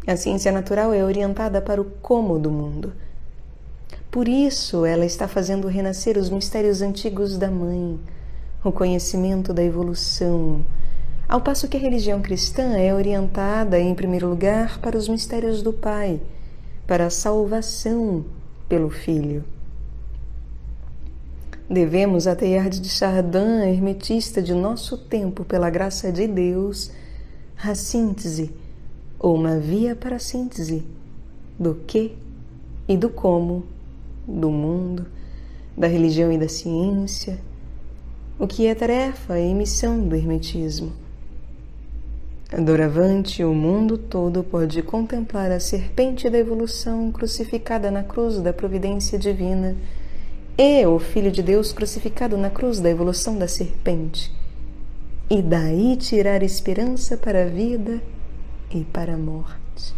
a ciência natural é orientada para o como do mundo. Por isso, ela está fazendo renascer os mistérios antigos da mãe, o conhecimento da evolução, ao passo que a religião cristã é orientada, em primeiro lugar, para os mistérios do pai, para a salvação pelo filho. Devemos a Teilhard de Chardin, hermetista de nosso tempo, pela graça de Deus, a síntese, ou uma via para a síntese, do que e do como, do mundo, da religião e da ciência, o que é tarefa e missão do hermetismo. Doravante, o mundo todo pode contemplar a serpente da evolução crucificada na cruz da providência divina e o Filho de Deus crucificado na cruz da evolução da serpente, e daí tirar esperança para a vida e para a morte.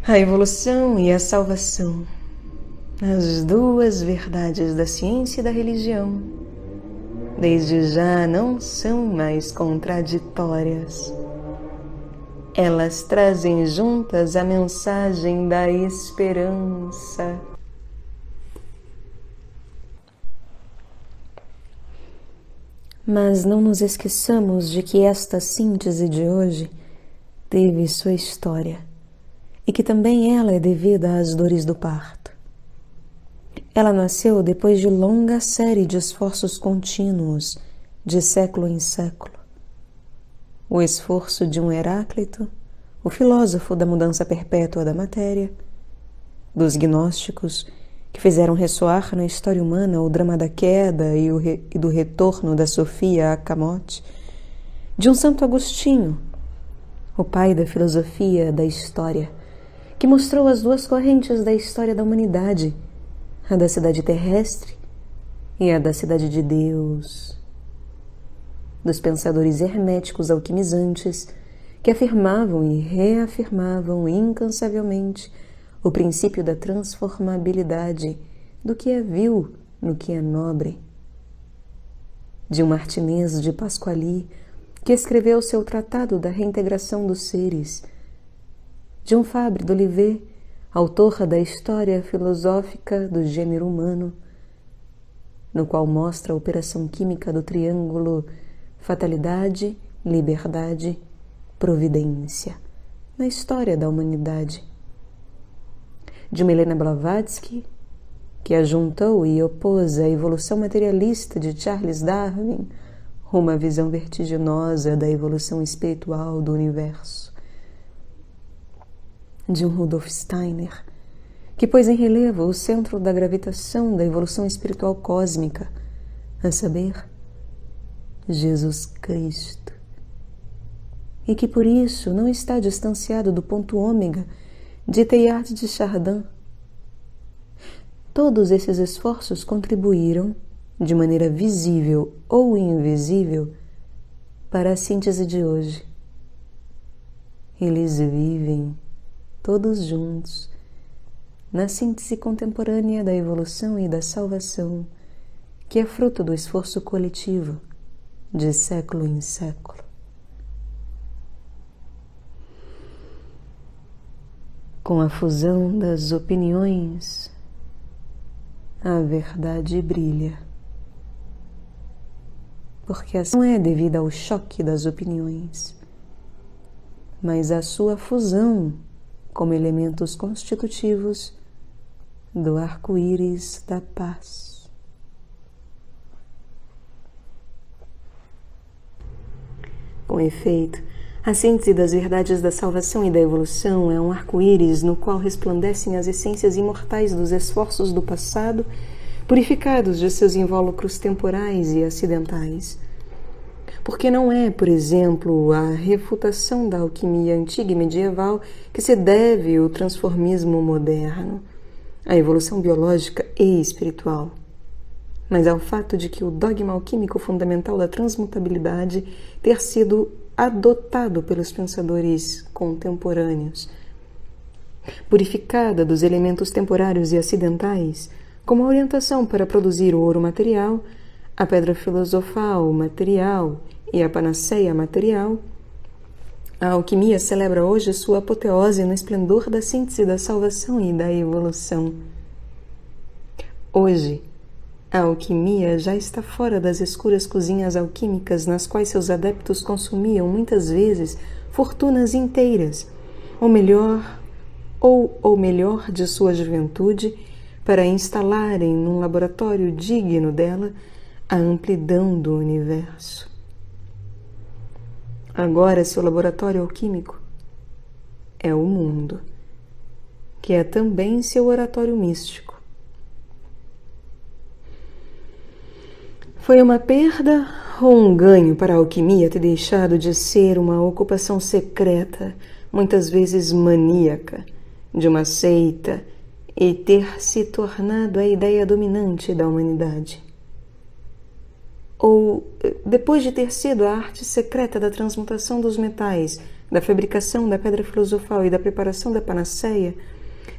A evolução e a salvação, as duas verdades da ciência e da religião, desde já não são mais contraditórias. Elas trazem juntas a mensagem da esperança. Mas não nos esqueçamos de que esta síntese de hoje teve sua história e que também ela é devida às dores do parto. Ela nasceu depois de longa série de esforços contínuos, de século em século. O esforço de um Heráclito, o filósofo da mudança perpétua da matéria, dos gnósticos, que fizeram ressoar na história humana o drama da queda e do retorno da Sofia a Camote, de um Santo Agostinho, o pai da filosofia da história, que mostrou as duas correntes da história da humanidade, a da cidade terrestre e a da cidade de Deus, dos pensadores herméticos alquimizantes que afirmavam e reafirmavam incansavelmente o princípio da transformabilidade do que é vil no que é nobre, de um Martinez de Pasquali que escreveu seu Tratado da Reintegração dos Seres, de um Fabre d'Olivet, autor da História Filosófica do Gênero Humano, no qual mostra a operação química do triângulo fatalidade, liberdade, providência na história da humanidade, de uma Helena Blavatsky, que ajuntou e opôs a evolução materialista de Charles Darwin a uma visão vertiginosa da evolução espiritual do universo, de um Rudolf Steiner, que pôs em relevo o centro da gravitação da evolução espiritual cósmica, a saber, Jesus Cristo, e que por isso não está distanciado do ponto ômega de Teilhard de Chardin. Todos esses esforços contribuíram, de maneira visível ou invisível, para a síntese de hoje. Eles vivem, todos juntos, na síntese contemporânea da evolução e da salvação, que é fruto do esforço coletivo, de século em século. Com a fusão das opiniões, a verdade brilha. Porque essa não é devida ao choque das opiniões, mas à sua fusão como elementos constitutivos do arco-íris da paz. Com efeito, a síntese das verdades da salvação e da evolução é um arco-íris no qual resplandecem as essências imortais dos esforços do passado, purificados de seus invólucros temporais e acidentais. Porque não é, por exemplo, à refutação da alquimia antiga e medieval que se deve o transformismo moderno, a evolução biológica e espiritual, mas ao fato de que o dogma alquímico fundamental da transmutabilidade ter sido adotado pelos pensadores contemporâneos, purificada dos elementos temporários e acidentais, como a orientação para produzir o ouro material, a pedra filosofal material e a panaceia material, a alquimia celebra hoje sua apoteose no esplendor da síntese da salvação e da evolução. Hoje, a alquimia já está fora das escuras cozinhas alquímicas nas quais seus adeptos consumiam muitas vezes fortunas inteiras, ou o melhor de sua juventude, para instalarem num laboratório digno dela a amplidão do universo. Agora seu laboratório alquímico é o mundo, que é também seu oratório místico. Foi uma perda ou um ganho para a alquimia ter deixado de ser uma ocupação secreta, muitas vezes maníaca, de uma seita e ter se tornado a ideia dominante da humanidade? Ou, depois de ter sido a arte secreta da transmutação dos metais, da fabricação da pedra filosofal e da preparação da panaceia,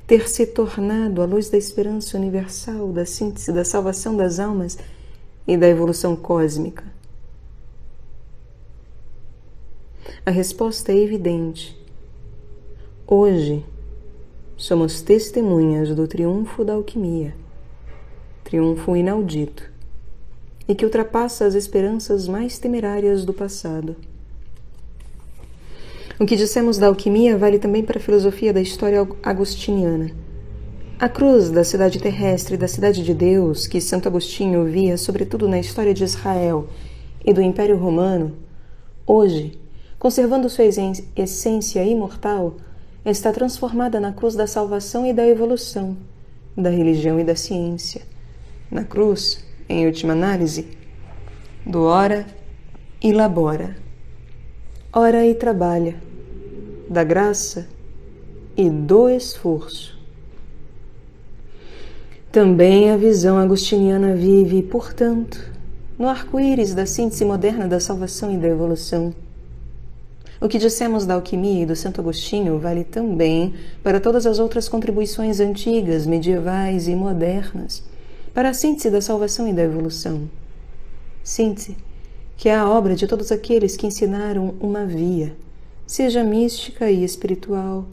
ter se tornado a luz da esperança universal, da síntese da salvação das almas e da evolução cósmica? A resposta é evidente. Hoje, somos testemunhas do triunfo da alquimia, triunfo inaudito, e que ultrapassa as esperanças mais temerárias do passado. O que dissemos da alquimia vale também para a filosofia da história agostiniana. A cruz da cidade terrestre e da cidade de Deus, que Santo Agostinho via sobretudo na história de Israel e do Império Romano, hoje, conservando sua essência imortal, está transformada na cruz da salvação e da evolução, da religião e da ciência. Na cruz, em última análise, do ora e labora, ora e trabalha, da graça e do esforço. Também a visão agostiniana vive, portanto, no arco-íris da síntese moderna da salvação e da evolução. O que dissemos da alquimia e do Santo Agostinho vale também para todas as outras contribuições antigas, medievais e modernas, para a síntese da salvação e da evolução. Síntese que é a obra de todos aqueles que ensinaram uma via, seja mística e espiritual,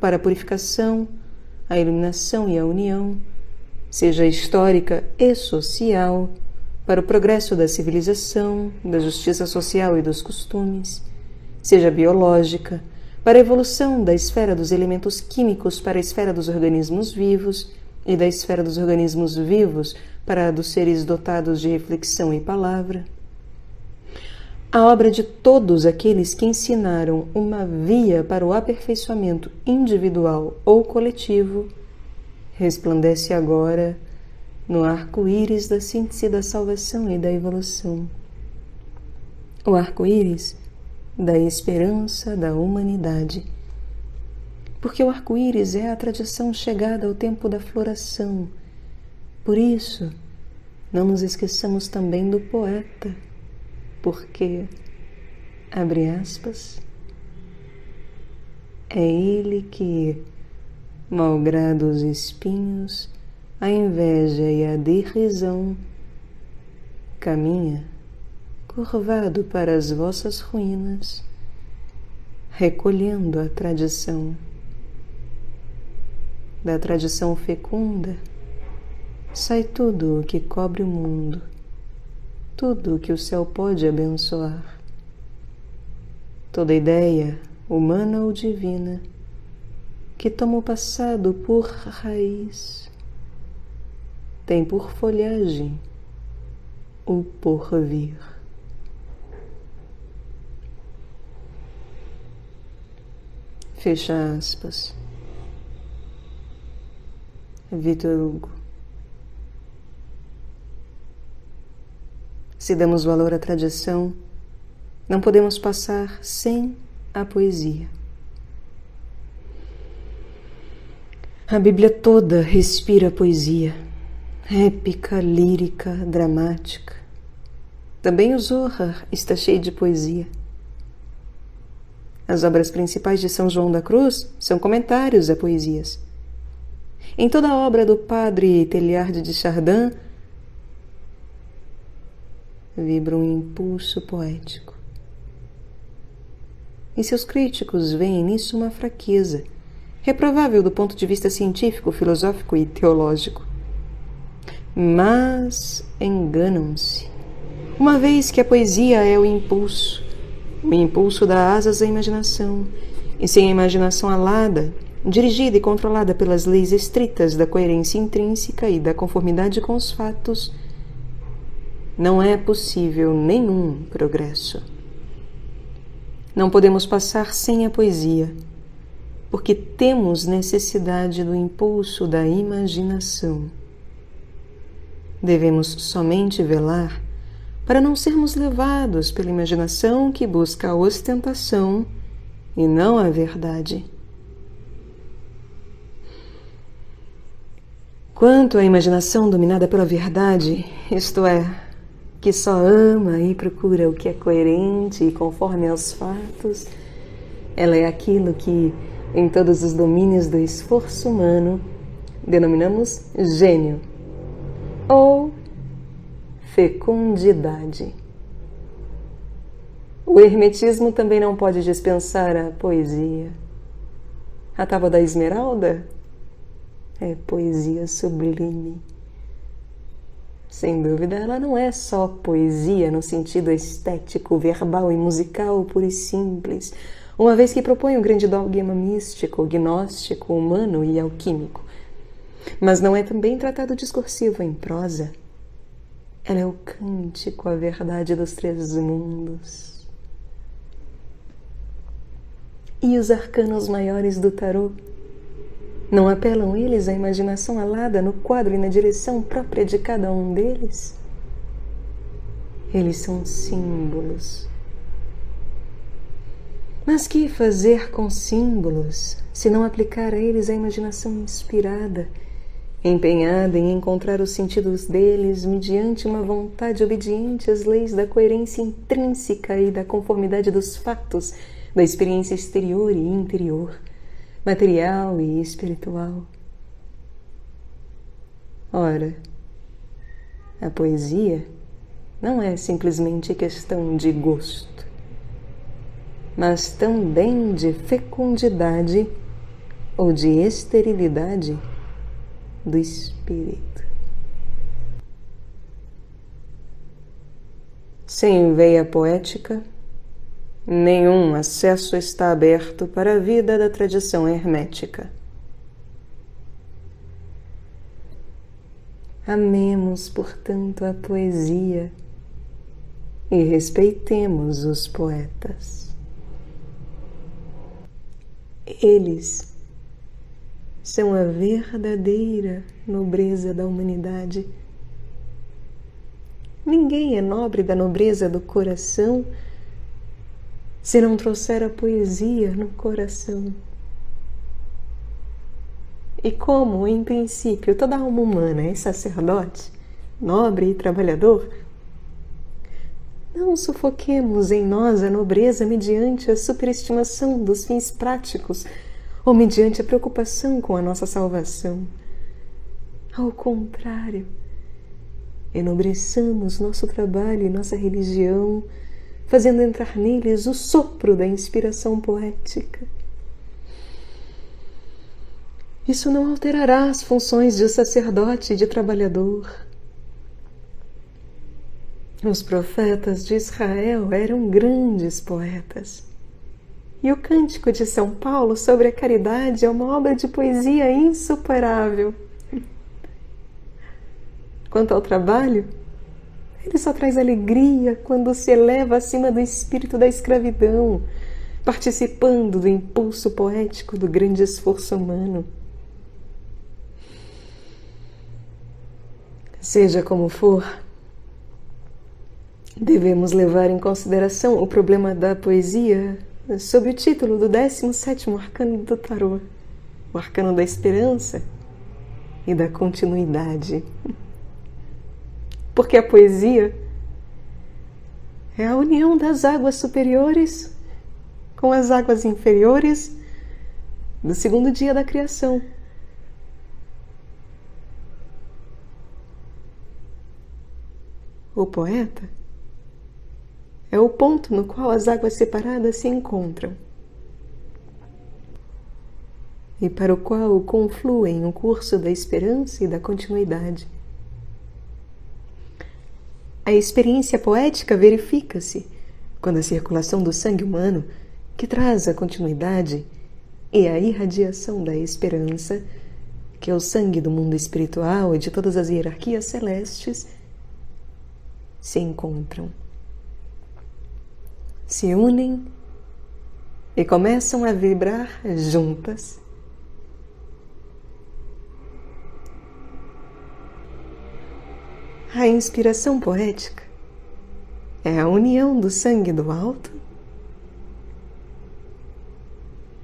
para a purificação, a iluminação e a união, seja histórica e social, para o progresso da civilização, da justiça social e dos costumes, seja biológica, para a evolução da esfera dos elementos químicos para a esfera dos organismos vivos e da esfera dos organismos vivos para a dos seres dotados de reflexão e palavra. A obra de todos aqueles que ensinaram uma via para o aperfeiçoamento individual ou coletivo resplandece agora no arco-íris da síntese da salvação e da evolução. O arco-íris da esperança da humanidade. Porque o arco-íris é a tradição chegada ao tempo da floração. Por isso, não nos esqueçamos também do poeta, porque, abre aspas, é ele que, malgrado os espinhos, a inveja e a derrisão, caminha curvado para as vossas ruínas, recolhendo a tradição. Da tradição fecunda sai tudo o que cobre o mundo, tudo o que o céu pode abençoar. Toda ideia, humana ou divina, que toma o passado por raiz, tem por folhagem o porvir. Fecha aspas. Victor Hugo. Se damos valor à tradição, não podemos passar sem a poesia. A Bíblia toda respira poesia, épica, lírica, dramática. Também o Zohar está cheio de poesia. As obras principais de São João da Cruz são comentários a poesias. Em toda a obra do padre Teilhard de Chardin vibra um impulso poético. E seus críticos veem nisso uma fraqueza, reprovável do ponto de vista científico, filosófico e teológico. Mas enganam-se, uma vez que a poesia é o impulso dá asas à imaginação, e sem a imaginação alada, dirigida e controlada pelas leis estritas da coerência intrínseca e da conformidade com os fatos, não é possível nenhum progresso. Não podemos passar sem a poesia, porque temos necessidade do impulso da imaginação. Devemos somente velar para não sermos levados pela imaginação que busca a ostentação e não a verdade. Quanto à imaginação dominada pela verdade, isto é, que só ama e procura o que é coerente e conforme aos fatos, ela é aquilo que, em todos os domínios do esforço humano, denominamos gênio ou fecundidade. O hermetismo também não pode dispensar a poesia. A Tábua da Esmeralda é poesia sublime. Sem dúvida, ela não é só poesia no sentido estético, verbal e musical puro e simples, uma vez que propõe um grande dogma místico, gnóstico, humano e alquímico. Mas não é também tratado discursivo em prosa. Ela é o cântico, a verdade dos três mundos. E os arcanos maiores do tarô? Não apelam eles à imaginação alada no quadro e na direção própria de cada um deles? Eles são símbolos. Mas que fazer com símbolos, se não aplicar a eles a imaginação inspirada, empenhada em encontrar os sentidos deles mediante uma vontade obediente às leis da coerência intrínseca e da conformidade dos fatos, da experiência exterior e interior, material e espiritual? Ora, a poesia não é simplesmente questão de gosto, mas também de fecundidade ou de esterilidade do espírito. Sem veia poética, nenhum acesso está aberto para a vida da tradição hermética. Amemos, portanto, a poesia e respeitemos os poetas. Eles são a verdadeira nobreza da humanidade. Ninguém é nobre da nobreza do coração se não trouxer a poesia no coração. E como, em princípio, toda alma humana é sacerdote, nobre e trabalhador, não sufoquemos em nós a nobreza mediante a superestimação dos fins práticos ou mediante a preocupação com a nossa salvação. Ao contrário, enobreçamos nosso trabalho e nossa religião, fazendo entrar neles o sopro da inspiração poética. Isso não alterará as funções de sacerdote e de trabalhador. Os profetas de Israel eram grandes poetas. E o Cântico de São Paulo sobre a caridade é uma obra de poesia insuperável. Quanto ao trabalho, ele só traz alegria quando se eleva acima do espírito da escravidão, participando do impulso poético do grande esforço humano. Seja como for, devemos levar em consideração o problema da poesia sob o título do 17º arcano do tarô, o arcano da esperança e da continuidade. Porque a poesia é a união das águas superiores com as águas inferiores do segundo dia da criação. O poeta é o ponto no qual as águas separadas se encontram e para o qual confluem o curso da esperança e da continuidade. A experiência poética verifica-se quando a circulação do sangue humano, que traz a continuidade e a irradiação da esperança, que é o sangue do mundo espiritual e de todas as hierarquias celestes, se encontram, se unem e começam a vibrar juntas. A inspiração poética é a união do sangue do alto,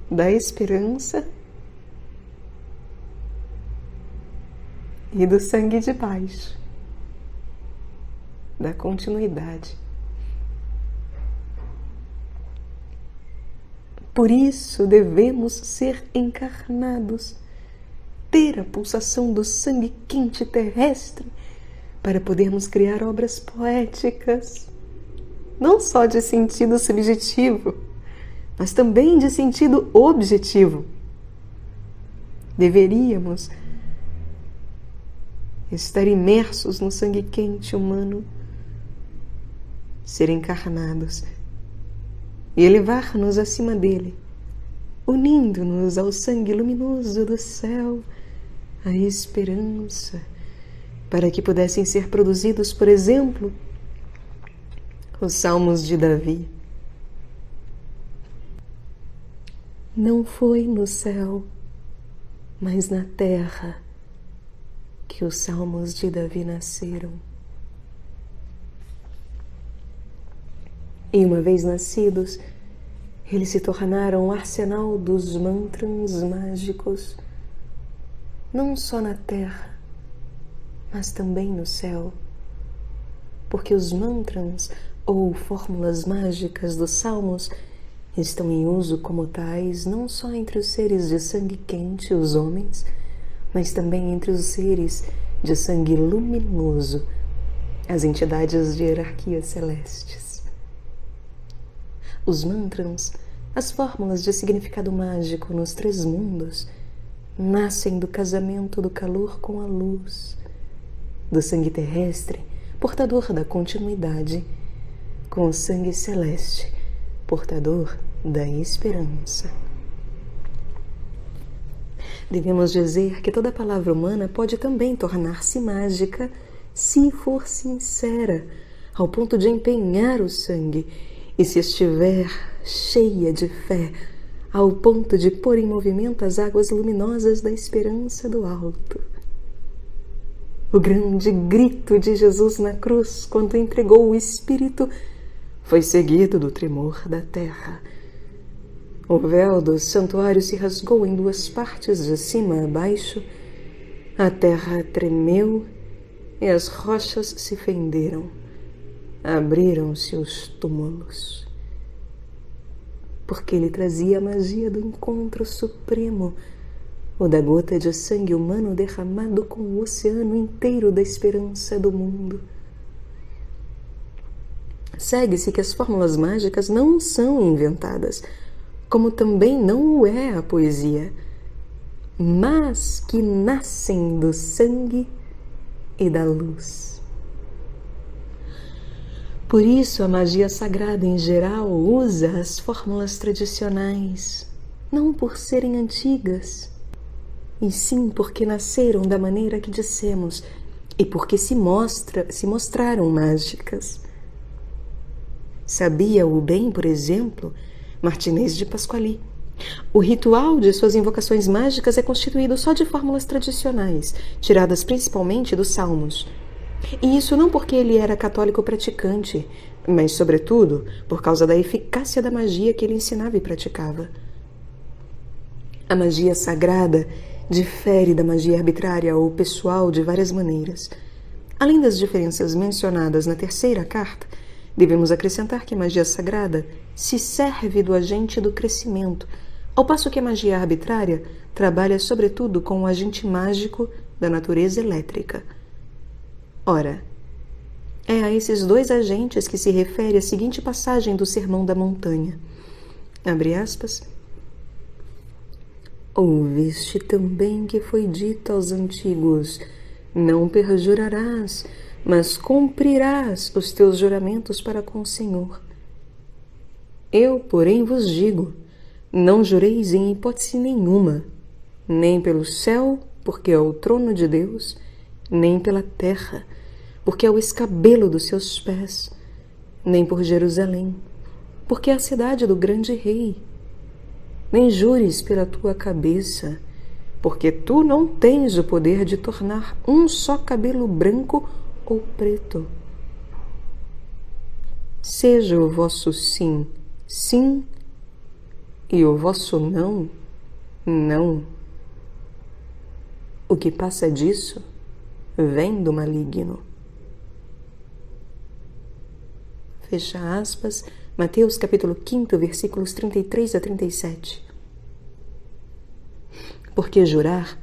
da esperança e do sangue de baixo, da continuidade. Por isso devemos ser encarnados, ter a pulsação do sangue quente terrestre para podermos criar obras poéticas, não só de sentido subjetivo, mas também de sentido objetivo. Deveríamos estar imersos no sangue quente humano, ser encarnados e elevar-nos acima dele, unindo-nos ao sangue luminoso do céu, a esperança, para que pudessem ser produzidos, por exemplo, os Salmos de Davi. Não foi no céu, mas na terra que os Salmos de Davi nasceram. E uma vez nascidos, eles se tornaram o arsenal dos mantras mágicos, não só na terra, mas também no céu, porque os mantras ou fórmulas mágicas dos Salmos estão em uso como tais não só entre os seres de sangue quente, os homens, mas também entre os seres de sangue luminoso, as entidades de hierarquias celestes. Os mantras, as fórmulas de significado mágico nos 3 mundos, nascem do casamento do calor com a luz, do sangue terrestre, portador da continuidade, com o sangue celeste, portador da esperança. Devemos dizer que toda palavra humana pode também tornar-se mágica se for sincera, ao ponto de empenhar o sangue, e se estiver cheia de fé, ao ponto de pôr em movimento as águas luminosas da esperança do alto. O grande grito de Jesus na cruz, quando entregou o Espírito, foi seguido do tremor da terra. O véu do santuário se rasgou em 2 partes, de cima a baixo. A terra tremeu e as rochas se fenderam. Abriram-se os túmulos. Porque ele trazia a magia do encontro supremo, o da gota de sangue humano derramado com o oceano inteiro da esperança do mundo. Segue-se que as fórmulas mágicas não são inventadas, como também não o é a poesia, mas que nascem do sangue e da luz. Por isso a magia sagrada em geral usa as fórmulas tradicionais, não por serem antigas, e sim porque nasceram da maneira que dissemos e porque se mostraram mágicas. Sabia-o bem, por exemplo, Martinez de Pasquali. O ritual de suas invocações mágicas é constituído só de fórmulas tradicionais, tiradas principalmente dos Salmos. E isso não porque ele era católico praticante, mas, sobretudo, por causa da eficácia da magia que ele ensinava e praticava. A magia sagrada difere da magia arbitrária ou pessoal de várias maneiras. Além das diferenças mencionadas na 3ª carta, devemos acrescentar que a magia sagrada se serve do agente do crescimento, ao passo que a magia arbitrária trabalha sobretudo com o agente mágico da natureza elétrica. Ora, é a esses 2 agentes que se refere a seguinte passagem do Sermão da Montanha. Abre aspas. Ouviste também que foi dito aos antigos, não perjurarás, mas cumprirás os teus juramentos para com o Senhor. Eu, porém, vos digo, não jureis em hipótese nenhuma, nem pelo céu, porque é o trono de Deus, nem pela terra, porque é o escabelo dos seus pés, nem por Jerusalém, porque é a cidade do grande rei. Nem jures pela tua cabeça, porque tu não tens o poder de tornar um só cabelo branco ou preto. Seja o vosso sim, sim, e o vosso não, não. O que passa disso vem do maligno. Fecha aspas, Mateus capítulo 5, versículos 33 a 37. Porque jurar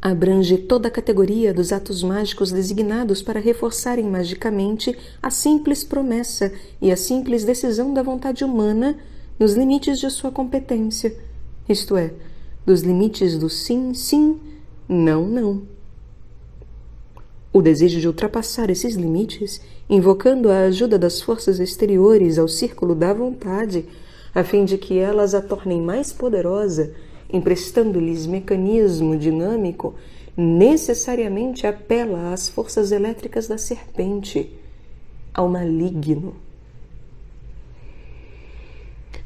abrange toda a categoria dos atos mágicos designados para reforçarem magicamente a simples promessa e a simples decisão da vontade humana nos limites de sua competência, isto é, dos limites do sim, sim, não, não. o desejo de ultrapassar esses limites, invocando a ajuda das forças exteriores ao círculo da vontade, a fim de que elas a tornem mais poderosa, emprestando-lhes mecanismo dinâmico, necessariamente apela às forças elétricas da serpente, ao maligno.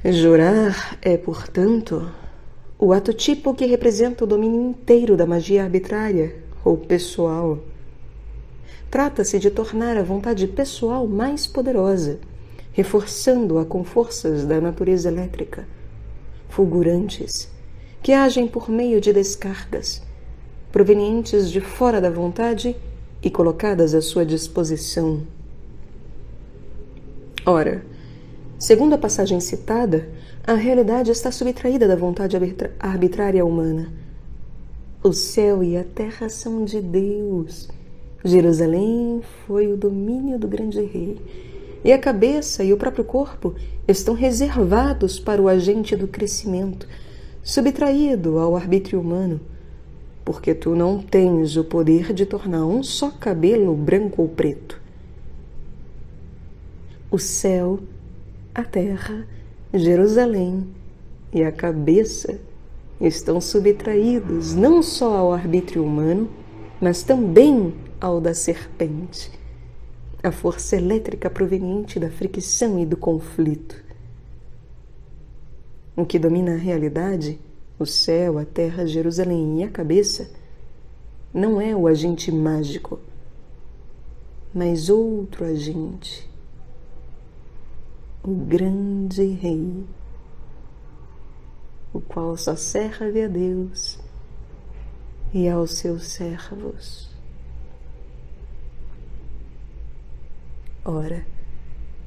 Jurar é, portanto, o ato tipo que representa o domínio inteiro da magia arbitrária ou pessoal. Trata-se de tornar a vontade pessoal mais poderosa, reforçando-a com forças da natureza elétrica, fulgurantes, que agem por meio de descargas, provenientes de fora da vontade e colocadas à sua disposição. Ora, segundo a passagem citada, a realidade está subtraída da vontade arbitrária humana. O céu e a terra são de Deus. Jerusalém foi o domínio do grande rei. E a cabeça e o próprio corpo estão reservados para o agente do crescimento, subtraído ao arbítrio humano, porque tu não tens o poder de tornar um só cabelo branco ou preto. O céu, a terra, Jerusalém e a cabeça estão subtraídos não só ao arbítrio humano, mas também ao da serpente, a força elétrica proveniente da fricção e do conflito. O que domina a realidade, o céu, a terra, Jerusalém e a cabeça, não é o agente mágico, mas outro agente, o grande rei, o qual só serve a Deus e aos seus servos. Ora,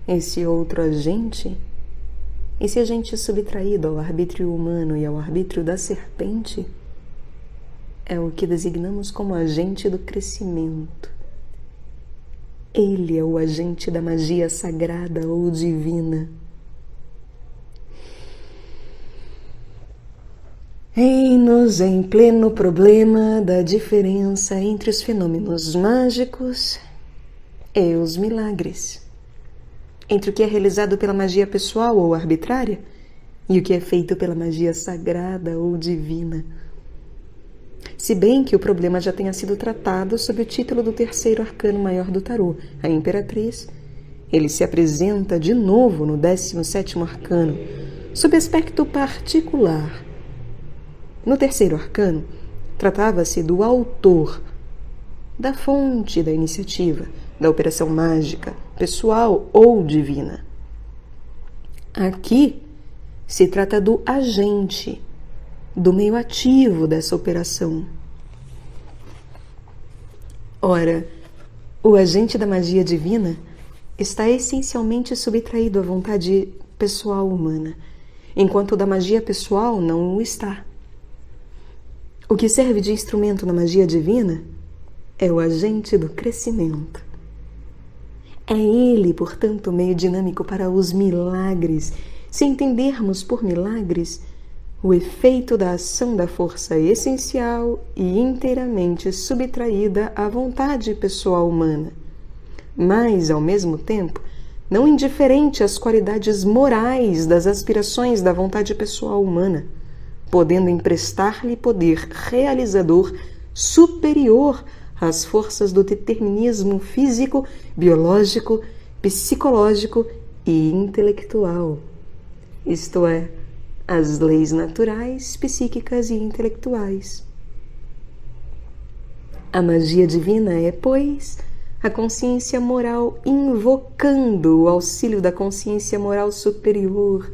esse outro agente, esse agente subtraído ao arbítrio humano e ao arbítrio da serpente, é o que designamos como agente do crescimento. Ele é o agente da magia sagrada ou divina. Eis-nos em pleno problema da diferença entre os fenômenos mágicos e os milagres, entre o que é realizado pela magia pessoal ou arbitrária e o que é feito pela magia sagrada ou divina. Se bem que o problema já tenha sido tratado sob o título do terceiro arcano maior do tarô, a Imperatriz, ele se apresenta de novo no 17º arcano, sob aspecto particular. No terceiro arcano, tratava-se do autor, da fonte da iniciativa, da operação mágica, pessoal ou divina. Aqui se trata do agente, do meio ativo dessa operação. Ora, o agente da magia divina está essencialmente subtraído à vontade pessoal humana, enquanto o da magia pessoal não o está. O que serve de instrumento na magia divina é o agente do crescimento. É ele, portanto, o meio dinâmico para os milagres, se entendermos por milagres o efeito da ação da força essencial e inteiramente subtraída à vontade pessoal humana, mas, ao mesmo tempo, não indiferente às qualidades morais das aspirações da vontade pessoal humana, podendo emprestar-lhe poder realizador superior às forças do determinismo físico, biológico, psicológico e intelectual, isto é, as leis naturais, psíquicas e intelectuais. A magia divina é, pois, a consciência moral invocando o auxílio da consciência moral superior,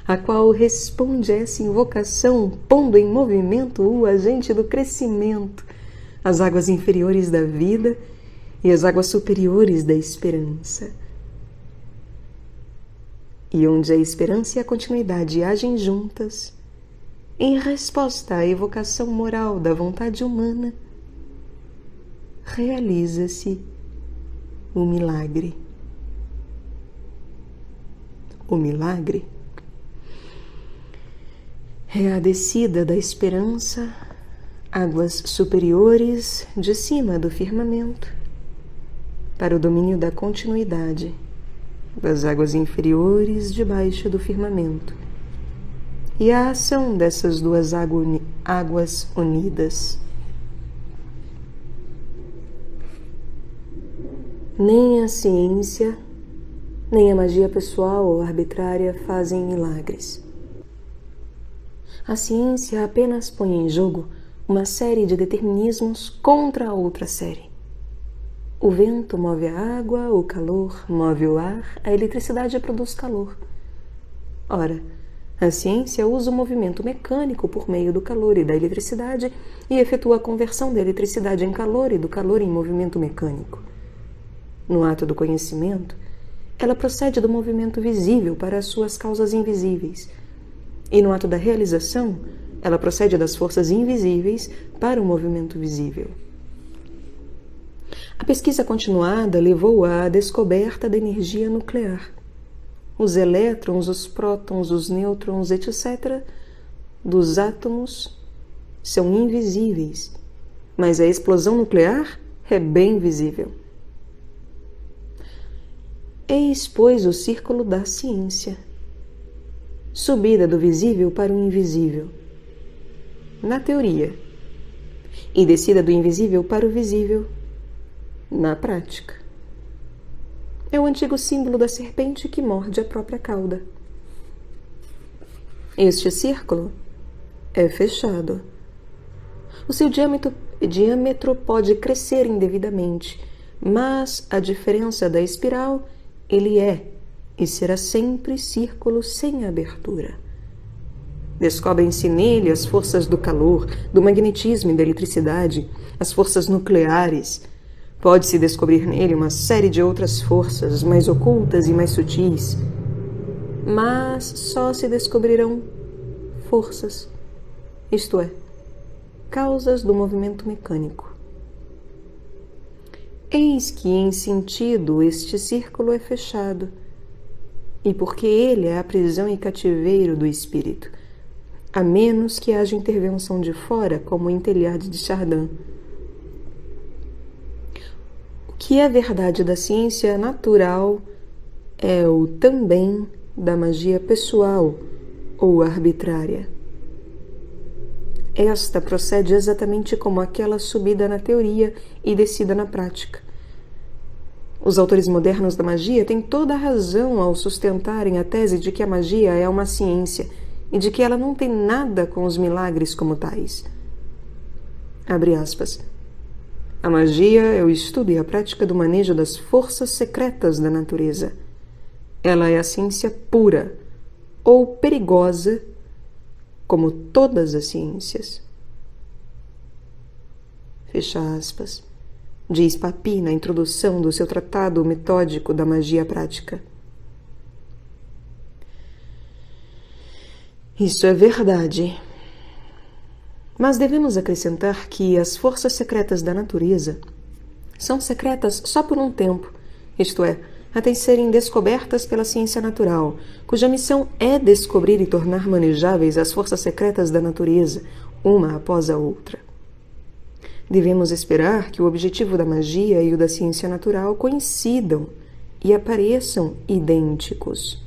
a qual responde a essa invocação, pondo em movimento o agente do crescimento, as águas inferiores da vida e as águas superiores da esperança. E onde a esperança e a continuidade agem juntas, em resposta à evocação moral da vontade humana, realiza-se o milagre. O milagre é a descida da esperança, águas superiores de cima do firmamento, para o domínio da continuidade das águas inferiores debaixo do firmamento e a ação dessas duas águas unidas. Nem a ciência, nem a magia pessoal ou arbitrária fazem milagres. A ciência apenas põe em jogo uma série de determinismos contra a outra série. O vento move a água, o calor move o ar, a eletricidade produz calor. Ora, a ciência usa o movimento mecânico por meio do calor e da eletricidade e efetua a conversão da eletricidade em calor e do calor em movimento mecânico. No ato do conhecimento, ela procede do movimento visível para as suas causas invisíveis. E no ato da realização, ela procede das forças invisíveis para o movimento visível. A pesquisa continuada levou à descoberta da energia nuclear. Os elétrons, os prótons, os nêutrons, etc., dos átomos são invisíveis, mas a explosão nuclear é bem visível. Eis, pois, o círculo da ciência. Subida do visível para o invisível, na teoria, e descida do invisível para o visível, na prática. É o antigo símbolo da serpente que morde a própria cauda. Este círculo é fechado. O seu diâmetro pode crescer indevidamente, mas a diferença da espiral, ele é e será sempre círculo sem abertura. Descobrem-se nele as forças do calor, do magnetismo e da eletricidade, as forças nucleares. Pode-se descobrir nele uma série de outras forças, mais ocultas e mais sutis. Mas só se descobrirão forças, isto é, causas do movimento mecânico. Eis que, em sentido, este círculo é fechado, e porque ele é a prisão e cativeiro do espírito, a menos que haja intervenção de fora, como em Teilhard de Chardin. O que é verdade da ciência natural é o também da magia pessoal ou arbitrária. Esta procede exatamente como aquela subida na teoria e descida na prática. Os autores modernos da magia têm toda a razão ao sustentarem a tese de que a magia é uma ciência e de que ela não tem nada com os milagres como tais. Abre aspas. A magia é o estudo e a prática do manejo das forças secretas da natureza. Ela é a ciência pura ou perigosa, como todas as ciências. Fecha aspas. Diz Papi na introdução do seu tratado metódico da magia prática. Isso é verdade. Mas devemos acrescentar que as forças secretas da natureza são secretas só por um tempo, isto é, até serem descobertas pela ciência natural, cuja missão é descobrir e tornar manejáveis as forças secretas da natureza, uma após a outra. Devemos esperar que o objetivo da magia e o da ciência natural coincidam e apareçam idênticos.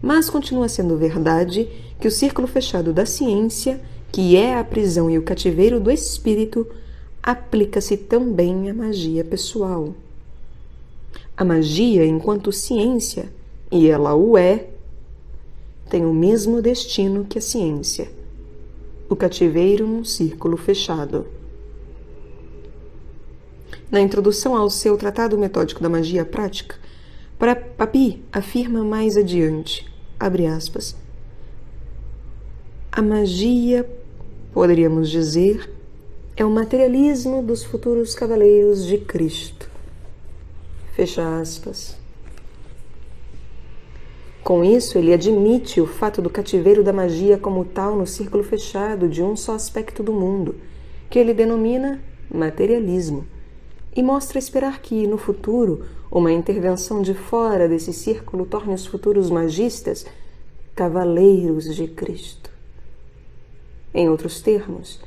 Mas continua sendo verdade que o círculo fechado da ciência, que é a prisão e o cativeiro do espírito, aplica-se também à magia pessoal. A magia, enquanto ciência, e ela o é, tem o mesmo destino que a ciência, o cativeiro num círculo fechado. Na introdução ao seu Tratado Metódico da Magia Prática, Papi afirma mais adiante, abre aspas, a magia, poderíamos dizer, é o materialismo dos futuros cavaleiros de Cristo. Fecha aspas. Com isso, ele admite o fato do cativeiro da magia como tal no círculo fechado de um só aspecto do mundo, que ele denomina materialismo, e mostra esperar que, no futuro, uma intervenção de fora desse círculo torne os futuros magistas cavaleiros de Cristo. Em outros termos,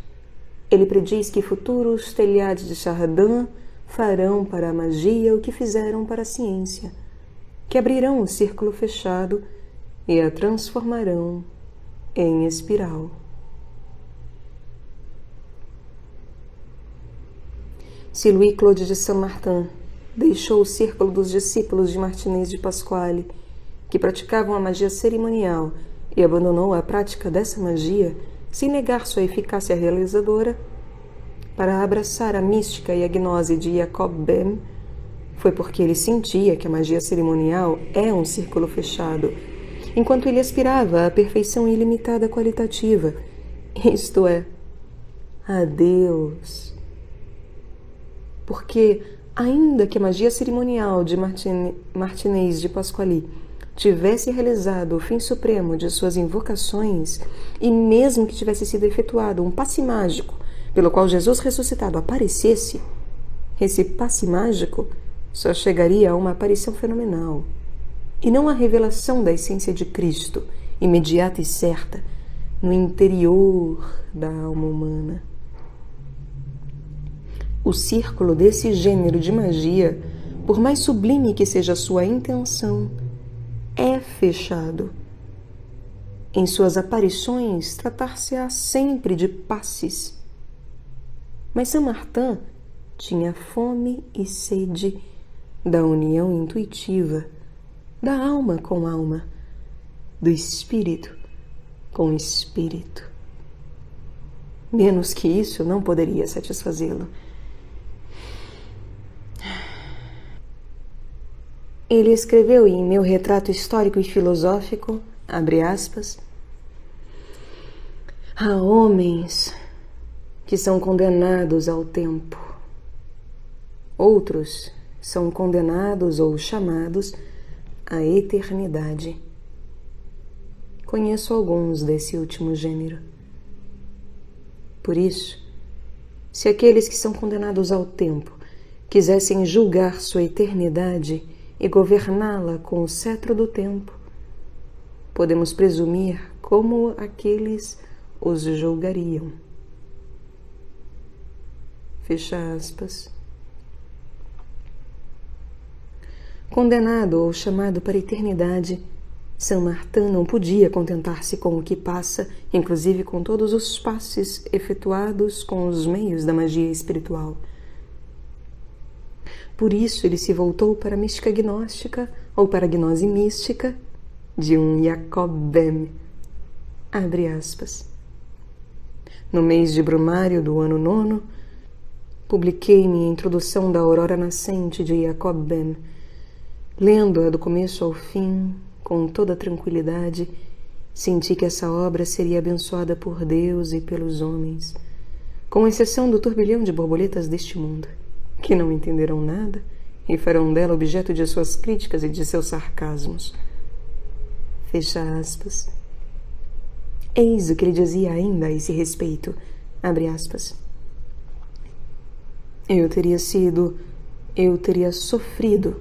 ele prediz que futuros Teilhard de Chardin, farão para a magia o que fizeram para a ciência, que abrirão o círculo fechado e a transformarão em espiral. Se Louis-Claude de Saint-Martin deixou o círculo dos discípulos de Martinez de Pasquale, que praticavam a magia cerimonial, e abandonou a prática dessa magia, sem negar sua eficácia realizadora, para abraçar a mística e a gnose de Jacob Böhm, foi porque ele sentia que a magia cerimonial é um círculo fechado, enquanto ele aspirava à perfeição ilimitada qualitativa, isto é, a Deus. Porque, ainda que a magia cerimonial de Martinez de Pasquale tivesse realizado o fim supremo de suas invocações, e mesmo que tivesse sido efetuado um passe mágico pelo qual Jesus ressuscitado aparecesse, esse passe mágico só chegaria a uma aparição fenomenal, e não a revelação da essência de Cristo, imediata e certa, no interior da alma humana. O círculo desse gênero de magia, por mais sublime que seja a sua intenção, é fechado. Em suas aparições, tratar-se-á sempre de passes. Mas Saint-Martin tinha fome e sede da união intuitiva, da alma com alma, do espírito com espírito. Menos que isso não poderia satisfazê-lo. Ele escreveu em Meu Retrato Histórico e Filosófico, abre aspas, há homens que são condenados ao tempo. Outros são condenados ou chamados à eternidade. Conheço alguns desse último gênero. Por isso, se aqueles que são condenados ao tempo quisessem julgar sua eternidade e governá-la com o cetro do tempo, podemos presumir como aqueles os julgariam. Fecha aspas. Condenado ou chamado para a eternidade, Saint-Martin não podia contentar-se com o que passa, inclusive com todos os passes efetuados com os meios da magia espiritual. Por isso ele se voltou para a mística gnóstica ou para a gnose mística de um Jacob Böhm. Abre aspas. No mês de Brumário do ano 9, publiquei minha introdução da Aurora Nascente de Jacob Böhm. Lendo-a do começo ao fim, com toda tranquilidade, senti que essa obra seria abençoada por Deus e pelos homens, com exceção do turbilhão de borboletas deste mundo, que não entenderão nada e farão dela objeto de suas críticas e de seus sarcasmos. Fecha aspas. Eis o que ele dizia ainda a esse respeito. Abre aspas. Eu teria sofrido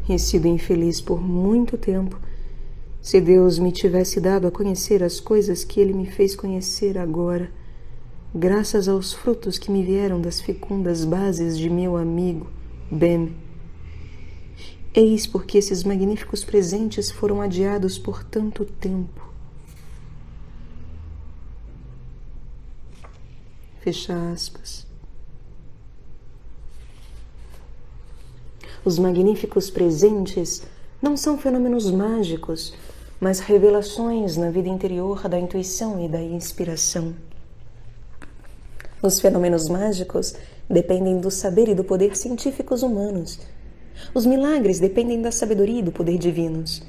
e sido infeliz por muito tempo se Deus me tivesse dado a conhecer as coisas que Ele me fez conhecer agora, graças aos frutos que me vieram das fecundas bases de meu amigo Böhm. Eis porque esses magníficos presentes foram adiados por tanto tempo. Fecha aspas. Os magníficos presentes não são fenômenos mágicos, mas revelações na vida interior da intuição e da inspiração. Os fenômenos mágicos dependem do saber e do poder científicos humanos. Os milagres dependem da sabedoria e do poder divinos.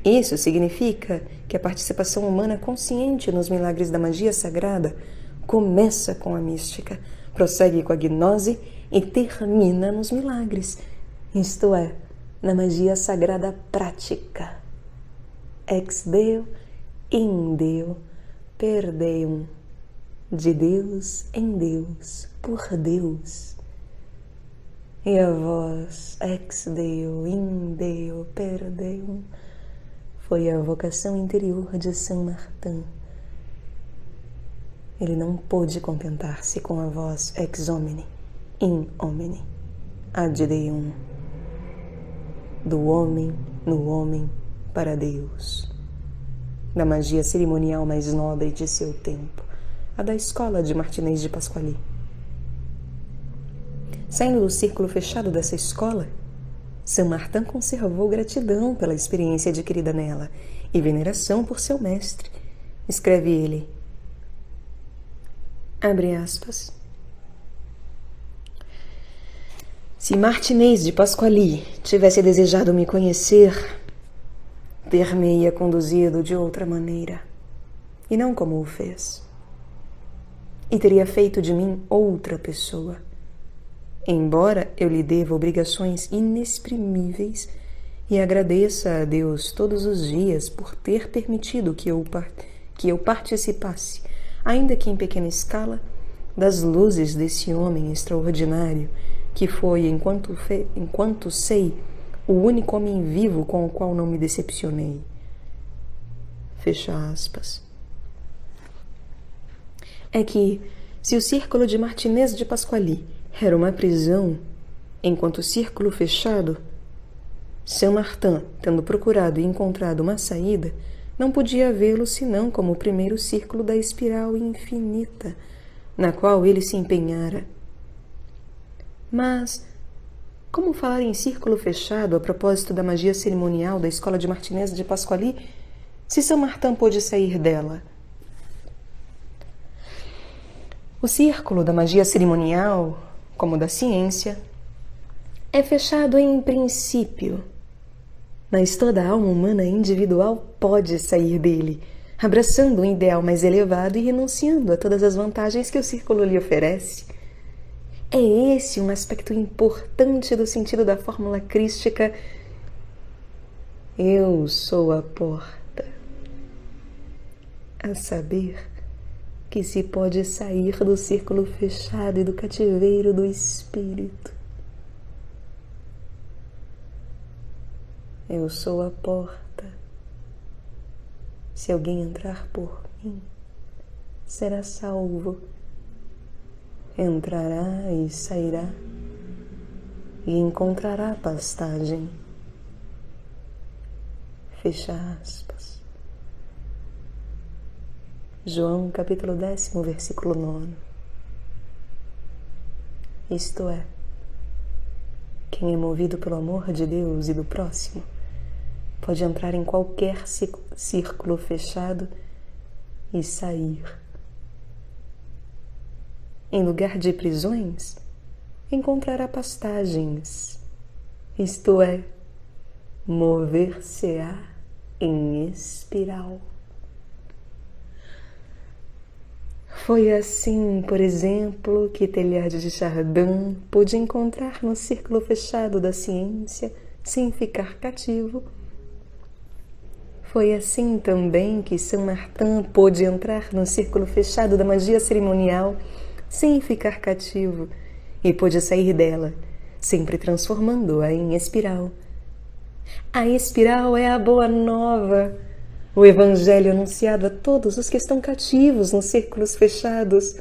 Isso significa que a participação humana consciente nos milagres da magia sagrada começa com a mística, prossegue com a gnose e termina nos milagres, isto é, na magia sagrada prática. Ex Deo, in Deo, per Deum. De Deus, em Deus, por Deus. E a voz, ex Deo, in Deo, per Deum, foi a vocação interior de Saint-Martin. Ele não pôde contentar-se com a voz ex homine, in homine. ad Deum, do homem no homem para Deus, da magia cerimonial mais nobre de seu tempo, a da escola de Martinez de Pasquali. Saindo do círculo fechado dessa escola, Saint-Martin conservou gratidão pela experiência adquirida nela e veneração por seu mestre. Escreve ele, abre aspas, se Martinez de Pasquali tivesse desejado me conhecer, ter-me-ia conduzido de outra maneira, e não como o fez, e teria feito de mim outra pessoa. Embora eu lhe deva obrigações inexprimíveis e agradeça a Deus todos os dias por ter permitido que eu participasse, ainda que em pequena escala, das luzes desse homem extraordinário, que foi, enquanto sei, o único homem vivo com o qual não me decepcionei. Fecha aspas. É que, se o círculo de Martinez de Pasquali era uma prisão, enquanto o círculo fechado, Saint-Martin, tendo procurado e encontrado uma saída, não podia vê-lo senão como o primeiro círculo da espiral infinita, na qual ele se empenhara. Mas, como falar em círculo fechado a propósito da magia cerimonial da escola de Martinez de Pasquali, se Saint-Martin pôde sair dela? O círculo da magia cerimonial, como da ciência, é fechado em princípio, mas toda alma humana individual pode sair dele, abraçando um ideal mais elevado e renunciando a todas as vantagens que o círculo lhe oferece. É esse um aspecto importante do sentido da fórmula crística: eu sou a porta. A saber, que se pode sair do círculo fechado e do cativeiro do espírito. Eu sou a porta. Se alguém entrar por mim, será salvo. Entrará e sairá e encontrará pastagem. Fecha aspas. João, capítulo 10, versículo 9. Isto é, quem é movido pelo amor de Deus e do próximo pode entrar em qualquer círculo fechado e sair. Em lugar de prisões, encontrará pastagens, isto é, mover-se-á em espiral. Foi assim, por exemplo, que Teilhard de Chardin pôde encontrar no círculo fechado da ciência sem ficar cativo. Foi assim também que Saint-Martin pôde entrar no círculo fechado da magia cerimonial sem ficar cativo e pôde sair dela, sempre transformando-a em espiral. A espiral é a boa nova, o evangelho anunciado a todos os que estão cativos nos círculos fechados.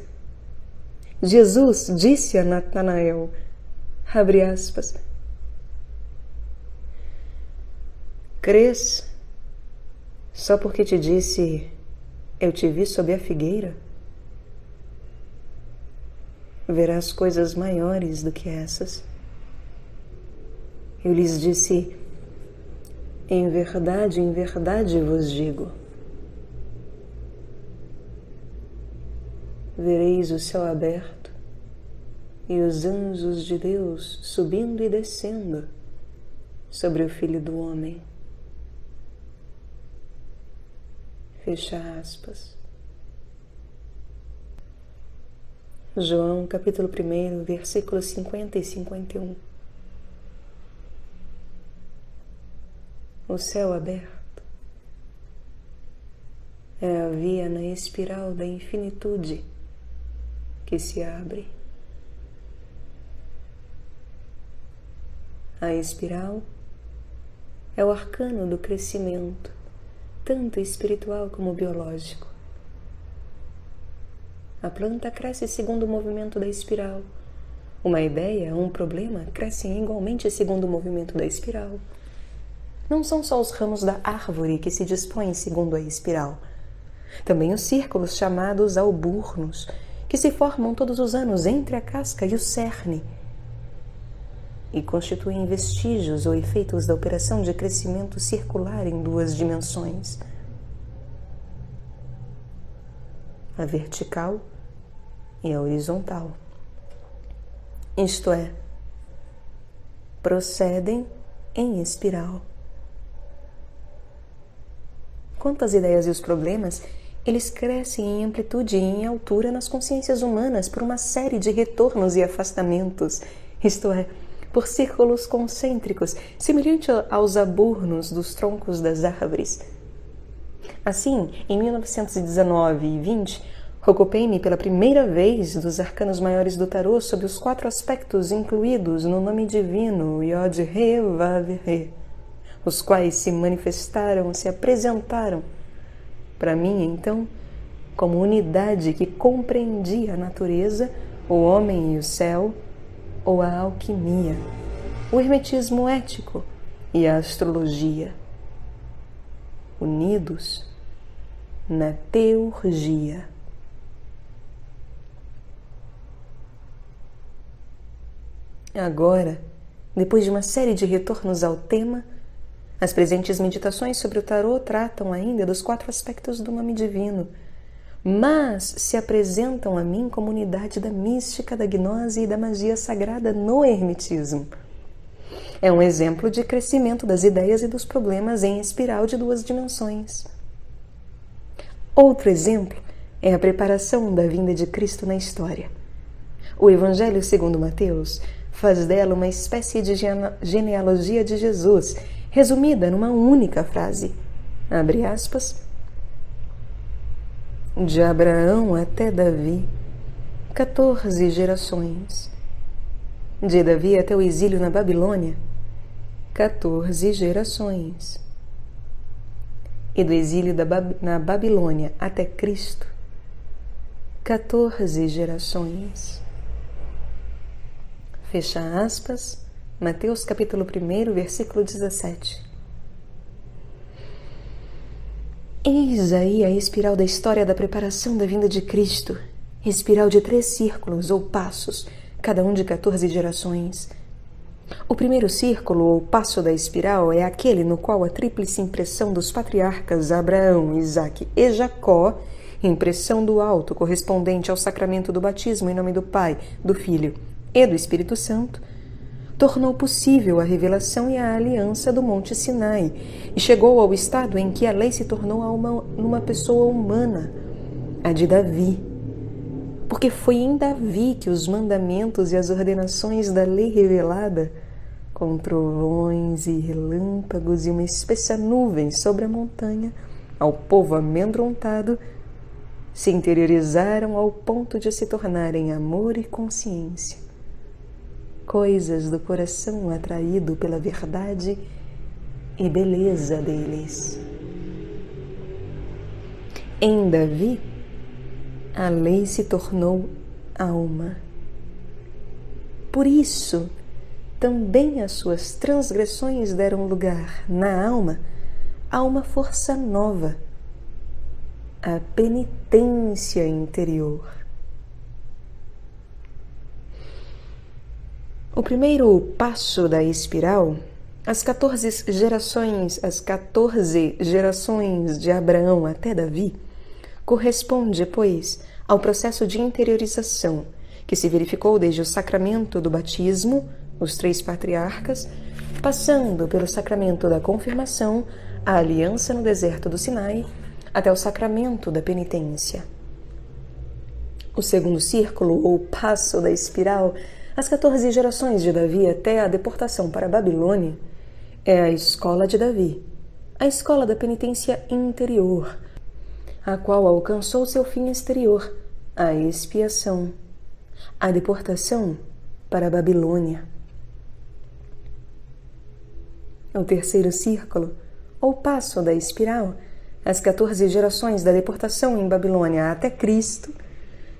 Jesus disse a Natanael, abre aspas, crês só porque te disse, eu te vi sob a figueira? Verás coisas maiores do que essas. Eu lhes disse, em verdade vos digo, vereis o céu aberto e os anjos de Deus subindo e descendo sobre o Filho do Homem. Fecha aspas. João, capítulo 1, versículos 50 e 51. O céu aberto é a via na espiral da infinitude que se abre. A espiral é o arcano do crescimento, tanto espiritual como biológico. A planta cresce segundo o movimento da espiral, Uma ideia, um problema, crescem igualmente segundo o movimento da espiral. Não são só os ramos da árvore que se dispõem segundo a espiral. Também os círculos chamados alburnos, que se formam todos os anos entre a casca e o cerne, e constituem vestígios ou efeitos da operação de crescimento circular em duas dimensões. A vertical e a horizontal. Isto é, procedem em espiral. Quanto às ideias e os problemas, eles crescem em amplitude e em altura nas consciências humanas por uma série de retornos e afastamentos, isto é, por círculos concêntricos, semelhante aos aburnos dos troncos das árvores. Assim, em 1919 e 20, ocupei-me pela primeira vez dos arcanos maiores do tarô sob os 4 aspectos incluídos no nome divino Yod-He-Vav-He, os quais se manifestaram, se apresentaram para mim, então, como unidade que compreendia a natureza, o homem e o céu, ou a alquimia, o hermetismo ético e a astrologia, unidos na teurgia. Agora, depois de uma série de retornos ao tema, as presentes meditações sobre o tarô tratam ainda dos 4 aspectos do nome divino, mas se apresentam a mim como unidade da mística, da gnose e da magia sagrada no hermetismo. É um exemplo de crescimento das ideias e dos problemas em espiral de 2 dimensões. Outro exemplo é a preparação da vinda de Cristo na história. O Evangelho segundo Mateus faz dela uma espécie de genealogia de Jesus, resumida numa única frase, abre aspas, de Abraão até Davi, 14 gerações. De Davi até o exílio na Babilônia, 14 gerações. E do exílio na Babilônia até Cristo, 14 gerações. Fecha aspas, Mateus capítulo 1, versículo 17. Eis aí a espiral da história da preparação da vinda de Cristo, espiral de 3 círculos ou passos, cada um de 14 gerações. O primeiro círculo ou passo da espiral é aquele no qual a tríplice impressão dos patriarcas Abraão, Isaque e Jacó, impressão do alto correspondente ao sacramento do batismo em nome do Pai, do Filho e do Espírito Santo, tornou possível a revelação e a aliança do Monte Sinai e chegou ao estado em que a lei se tornou numa pessoa humana, a de Davi. Porque foi em Davi que os mandamentos e as ordenações da lei revelada, com trovões e relâmpagos e uma espessa nuvem sobre a montanha, ao povo amedrontado, se interiorizaram ao ponto de se tornarem amor e consciência, coisas do coração atraído pela verdade e beleza deles. Em Davi, a lei se tornou alma. Por isso, também as suas transgressões deram lugar na alma a uma força nova, a penitência interior. O primeiro passo da espiral, as 14 gerações de Abraão até Davi, corresponde, pois, ao processo de interiorização que se verificou desde o sacramento do batismo, os 3 patriarcas, passando pelo sacramento da confirmação, a aliança no deserto do Sinai, até o sacramento da penitência. O segundo círculo, ou passo da espiral, as 14 gerações de Davi até a deportação para a Babilônia, é a escola de Davi, a escola da penitência interior, a qual alcançou seu fim exterior, a expiação, a deportação para a Babilônia. O terceiro círculo, ou passo da espiral, as 14 gerações da deportação em Babilônia até Cristo,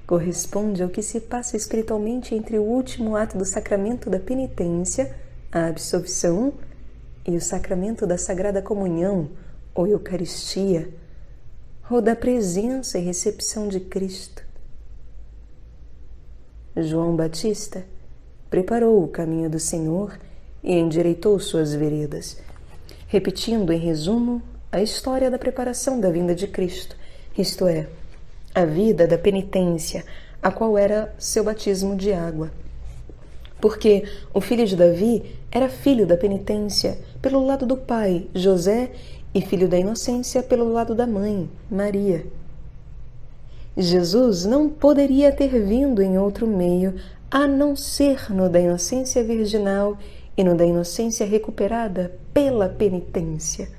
corresponde ao que se passa espiritualmente entre o último ato do sacramento da penitência, a absolvição, e o sacramento da Sagrada Comunhão, ou Eucaristia, ou da presença e recepção de Cristo. João Batista preparou o caminho do Senhor e endireitou suas veredas, repetindo em resumo a história da preparação da vinda de Cristo, isto é, a vida da penitência, a qual era seu batismo de água. Porque o filho de Davi era filho da penitência pelo lado do pai, José, e filho da inocência pelo lado da mãe, Maria. Jesus não poderia ter vindo em outro meio a não ser no da inocência virginal e no da inocência recuperada pela penitência.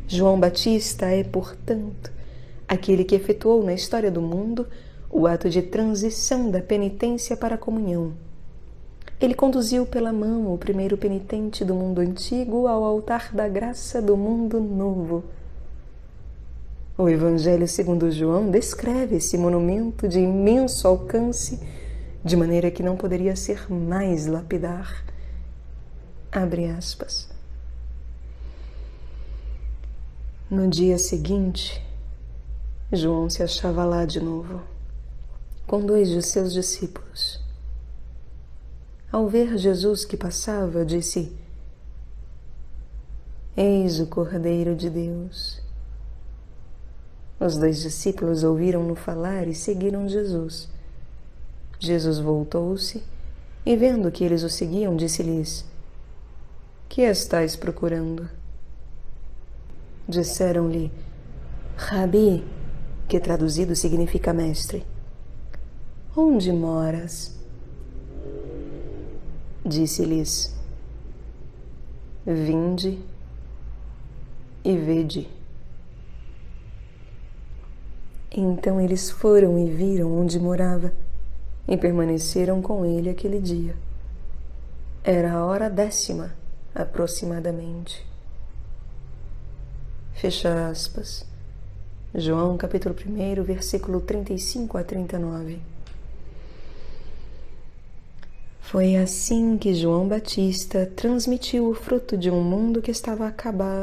João Batista é, portanto, aquele que efetuou na história do mundo o ato de transição da penitência para a comunhão. Ele conduziu pela mão o primeiro penitente do mundo antigo ao altar da graça do mundo novo. O Evangelho segundo João descreve esse monumento de imenso alcance, de maneira que não poderia ser mais lapidar. Abre aspas. No dia seguinte, João se achava lá de novo, com 2 de seus discípulos. Ao ver Jesus que passava, disse: Eis o Cordeiro de Deus. Os 2 discípulos ouviram-no falar e seguiram Jesus. Jesus voltou-se e, vendo que eles o seguiam, disse-lhes: Que estáis procurando? Disseram-lhe: Rabi, que traduzido significa mestre. Onde moras? Disse-lhes: Vinde e vede. Então eles foram e viram onde morava e permaneceram com ele aquele dia. Era a hora 10ª, aproximadamente. Fecha aspas. João, capítulo 1, versículo 35 a 39. Foi assim que João Batista transmitiu o fruto de um mundo que estava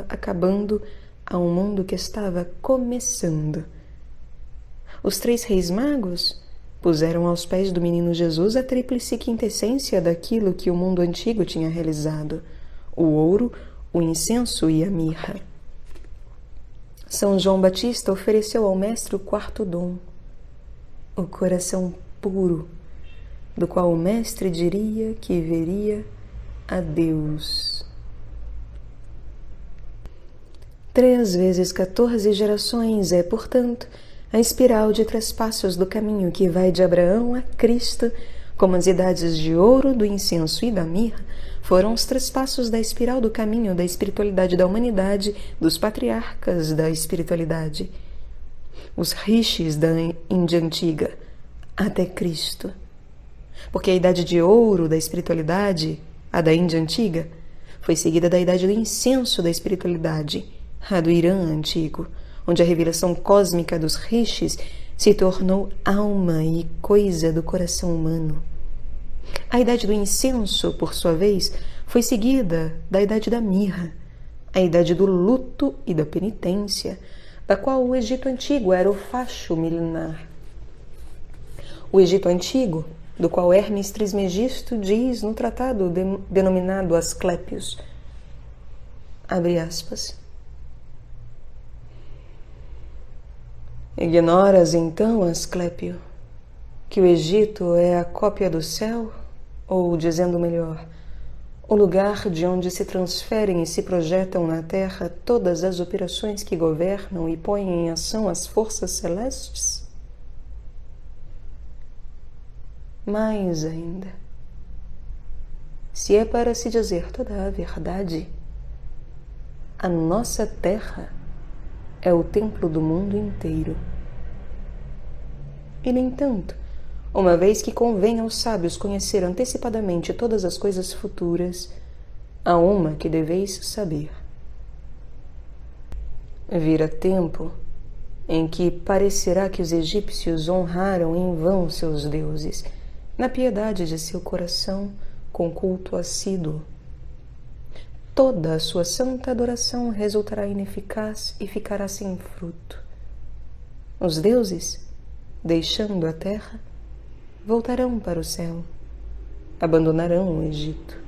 acabando a um mundo que estava começando. Os 3 reis magos puseram aos pés do menino Jesus a tríplice quintessência daquilo que o mundo antigo tinha realizado: o ouro, o incenso e a mirra. São João Batista ofereceu ao mestre o 4º dom, o coração puro, do qual o mestre diria que veria a Deus. 3 vezes 14 gerações é, portanto, a espiral de trespassos do caminho que vai de Abraão a Cristo, como as idades de ouro, do incenso e da mirra foram os trespassos da espiral do caminho da espiritualidade da humanidade, dos patriarcas da espiritualidade, os rishis da Índia antiga, até Cristo. Porque a idade de ouro da espiritualidade, a da Índia antiga, foi seguida da idade do incenso da espiritualidade, a do Irã antigo, onde a revelação cósmica dos rishis se tornou alma e coisa do coração humano. A idade do incenso, por sua vez, foi seguida da idade da mirra, a idade do luto e da penitência, da qual o Egito Antigo era o facho milenar. O Egito Antigo, do qual Hermes Trismegisto diz no tratado denominado Asclépios, abre aspas, ignoras então, Asclépio, que o Egito é a cópia do céu, ou, dizendo melhor, o lugar de onde se transferem e se projetam na Terra todas as operações que governam e põem em ação as forças celestes? Mais ainda, se é para se dizer toda a verdade, a nossa Terra é o templo do mundo inteiro. E, no entanto, uma vez que convém aos sábios conhecer antecipadamente todas as coisas futuras, há uma que deveis saber. Vira tempo em que parecerá que os egípcios honraram em vão seus deuses, na piedade de seu coração, com culto assíduo. Toda a sua santa adoração resultará ineficaz e ficará sem fruto. Os deuses, deixando a terra, voltarão para o céu, abandonarão o Egito.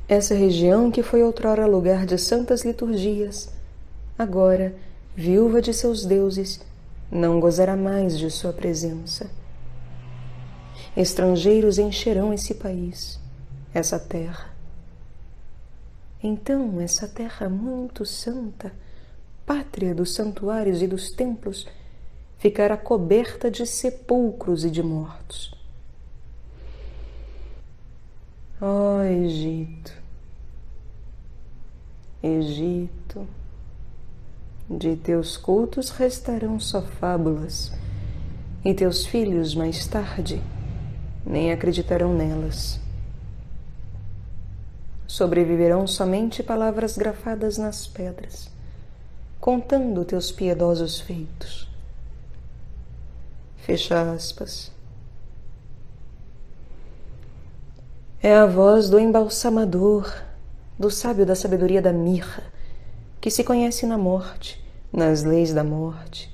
Essa região, que foi outrora lugar de santas liturgias, agora, viúva de seus deuses, não gozará mais de sua presença. Estrangeiros encherão esse país, essa terra. Então, essa terra muito santa, pátria dos santuários e dos templos, ficará coberta de sepulcros e de mortos. Ó Egito, Egito, de teus cultos restarão só fábulas, e teus filhos mais tarde nem acreditarão nelas. Sobreviverão somente palavras grafadas nas pedras, contando teus piedosos feitos. Fecha aspas. É a voz do embalsamador, do sábio da sabedoria da mirra, que se conhece na morte, nas leis da morte,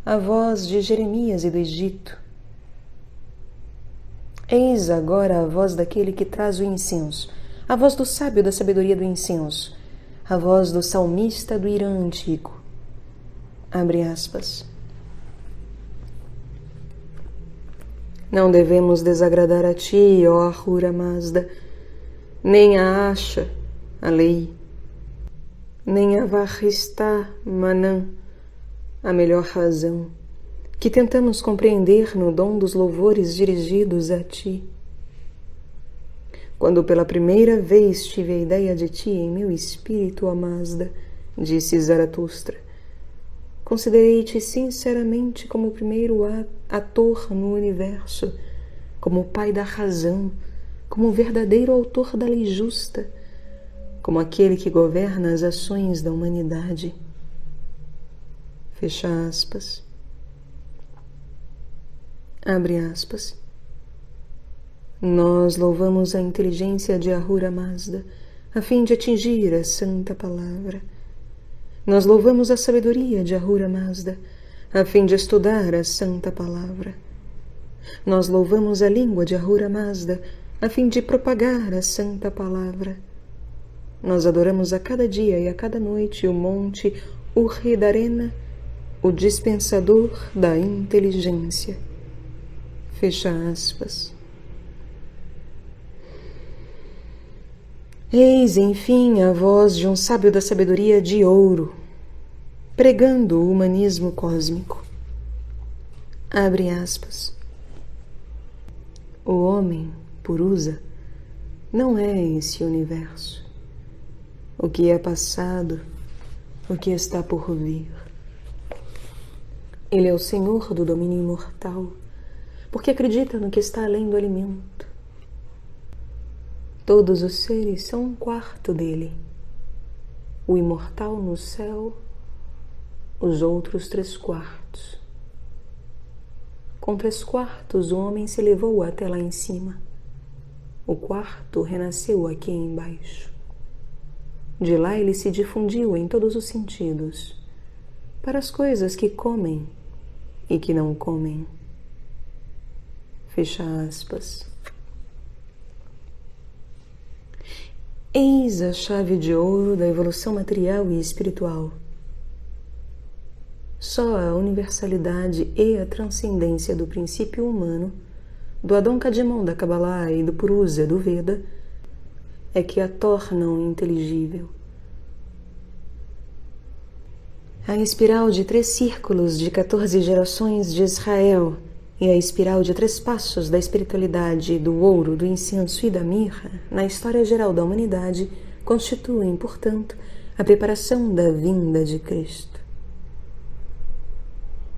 a voz de Jeremias e do Egito. Eis agora a voz daquele que traz o incenso, a voz do sábio da sabedoria do incenso, a voz do salmista do Irã antigo. Abre aspas. Não devemos desagradar a ti, ó Ahura Mazda, nem a Asha, a lei, nem a Vahistá Manã, a melhor razão, que tentamos compreender no dom dos louvores dirigidos a ti. Quando pela primeira vez tive a ideia de ti em meu espírito, ó Mazda, disse Zaratustra, considerei-te sinceramente como o primeiro ator no universo, como o pai da razão, como o verdadeiro autor da lei justa, como aquele que governa as ações da humanidade. Fecha aspas. Abre aspas. Nós louvamos a inteligência de Ahura Mazda, a fim de atingir a santa palavra. Nós louvamos a sabedoria de Ahura Mazda, a fim de estudar a santa palavra. Nós louvamos a língua de Ahura Mazda, a fim de propagar a santa palavra. Nós adoramos a cada dia e a cada noite o monte Urridarena, o dispensador da inteligência. Fecha aspas. Eis, enfim, a voz de um sábio da sabedoria de ouro, pregando o humanismo cósmico. Abre aspas. O homem, Purusa, não é esse universo. O que é passado, o que está por vir. Ele é o senhor do domínio imortal, porque acredita no que está além do alimento. Todos os seres são um quarto dele. O imortal no céu, os outros 3/4. Com 3/4 o homem se elevou até lá em cima. O quarto renasceu aqui embaixo. De lá ele se difundiu em todos os sentidos, para as coisas que comem e que não comem. Fecha aspas. Eis a chave de ouro da evolução material e espiritual. Só a universalidade e a transcendência do princípio humano, do Adon Kadmon da Kabbalah e do Purusa do Veda, é que a tornam inteligível. A espiral de 3 círculos de 14 gerações de Israel e a espiral de 3 passos da espiritualidade, do ouro, do incenso e da mirra, na história geral da humanidade, constituem, portanto, a preparação da vinda de Cristo.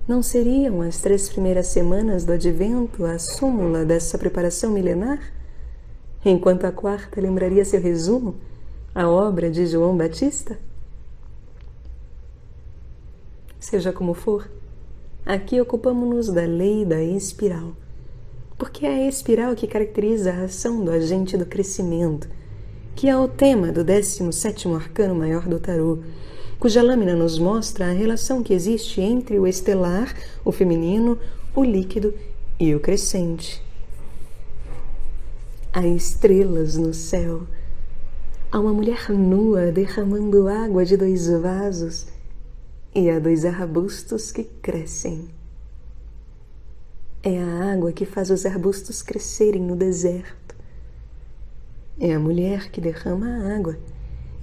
Não seriam as 3 primeiras semanas do Advento a súmula dessa preparação milenar? Enquanto a 4ª lembraria seu resumo, a obra de João Batista? Seja como for, aqui ocupamos-nos da lei da espiral, porque é a espiral que caracteriza a ação do agente do crescimento, que é o tema do 17º arcano maior do tarô, cuja lâmina nos mostra a relação que existe entre o estelar, o feminino, o líquido e o crescente. Há estrelas no céu. Há uma mulher nua derramando água de 2 vasos e há 2 arbustos que crescem. É a água que faz os arbustos crescerem no deserto. É a mulher que derrama a água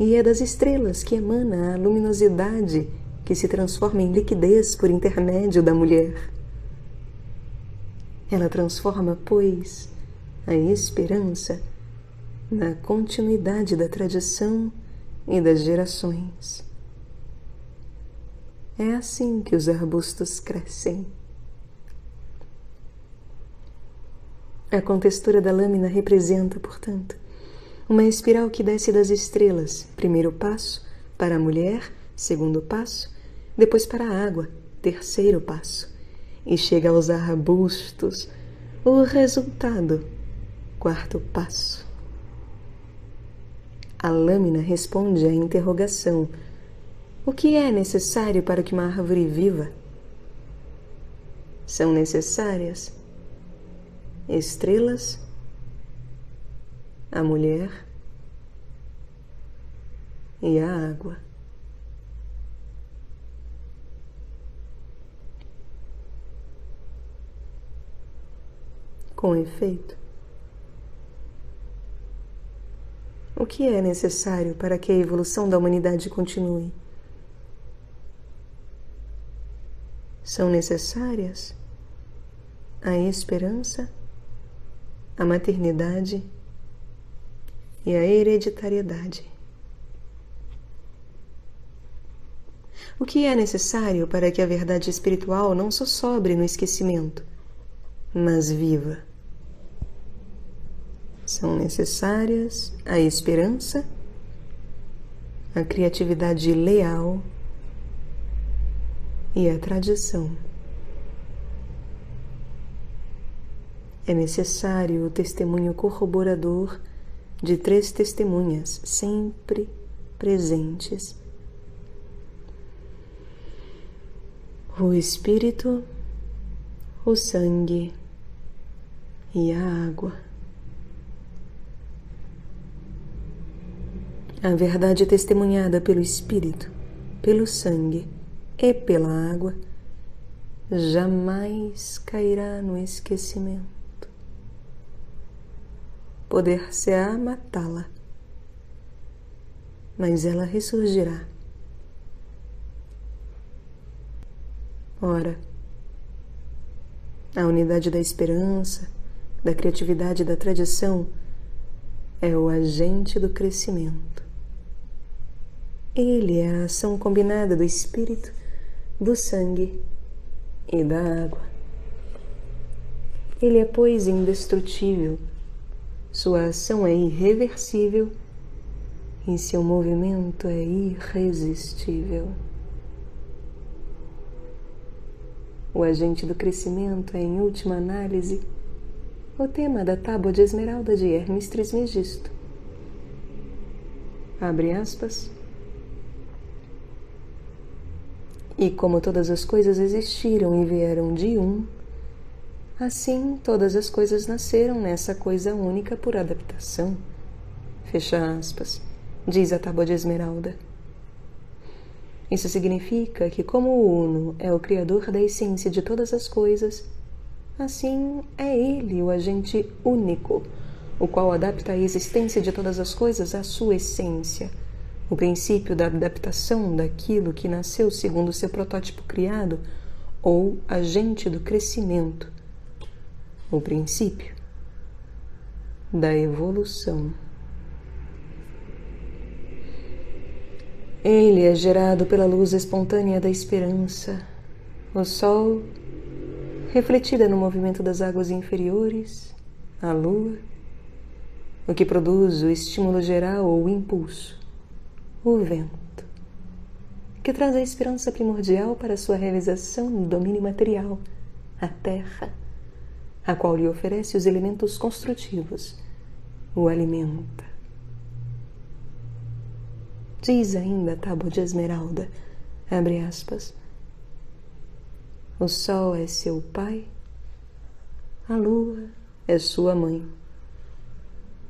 e é das estrelas que emana a luminosidade que se transforma em liquidez por intermédio da mulher. Ela transforma, pois, a esperança na continuidade da tradição e das gerações. É assim que os arbustos crescem. A contextura da lâmina representa, portanto, uma espiral que desce das estrelas, primeiro passo para a mulher, segundo passo, depois para a água, terceiro passo, e chega aos arbustos, o resultado, quarto passo. A lâmina responde à interrogação: o que é necessário para que uma árvore viva? São necessárias estrelas, a mulher e a água. Com efeito, o que é necessário para que a evolução da humanidade continue? São necessárias a esperança, a maternidade e a hereditariedade. O que é necessário para que a verdade espiritual não só sobre no esquecimento, mas viva? São necessárias a esperança, a criatividade leal e a tradição. É necessário o testemunho corroborador de 3 testemunhas sempre presentes: o espírito, o sangue e a água. A verdade testemunhada pelo espírito, pelo sangue e pela água jamais cairá no esquecimento. Poder-se-á matá-la, mas ela ressurgirá. Ora, a unidade da esperança, da criatividade e da tradição é o agente do crescimento. Ele é a ação combinada do espírito, do sangue e da água. Ele é, pois, indestrutível, sua ação é irreversível e seu movimento é irresistível. O agente do crescimento é, em última análise, o tema da Tábua de Esmeralda de Hermes Trismegisto. Abre aspas. E como todas as coisas existiram e vieram de um, assim todas as coisas nasceram nessa coisa única por adaptação. Fecha aspas, diz a Tábua de Esmeralda. Isso significa que, como o Uno é o criador da essência de todas as coisas, assim é ele o agente único, o qual adapta a existência de todas as coisas à sua essência, o princípio da adaptação daquilo que nasceu segundo seu protótipo criado, ou agente do crescimento, o princípio da evolução. Ele é gerado pela luz espontânea da esperança, o sol, refletida no movimento das águas inferiores, a lua, o que produz o estímulo geral ou o impulso, o vento, que traz a esperança primordial para sua realização no domínio material, a terra, a qual lhe oferece os elementos construtivos, o alimenta. Diz ainda a tábua de esmeralda, abre aspas, o sol é seu pai, a lua é sua mãe,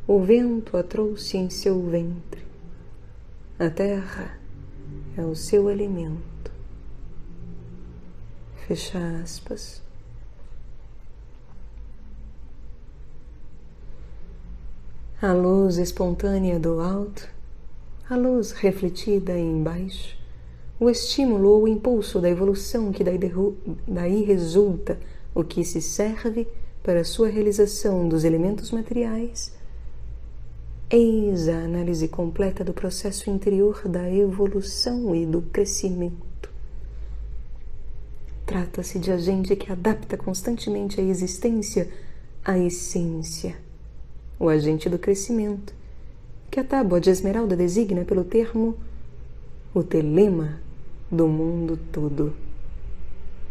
o vento a trouxe em seu ventre, a terra é o seu alimento. Fecha aspas. A luz espontânea do alto, a luz refletida embaixo, o estímulo ou o impulso da evolução que daí resulta o que se serve para a sua realização dos elementos materiais, eis a análise completa do processo interior da evolução e do crescimento. Trata-se de agente que adapta constantemente a existência à essência, o agente do crescimento, que a tábua de esmeralda designa pelo termo o telema do mundo todo.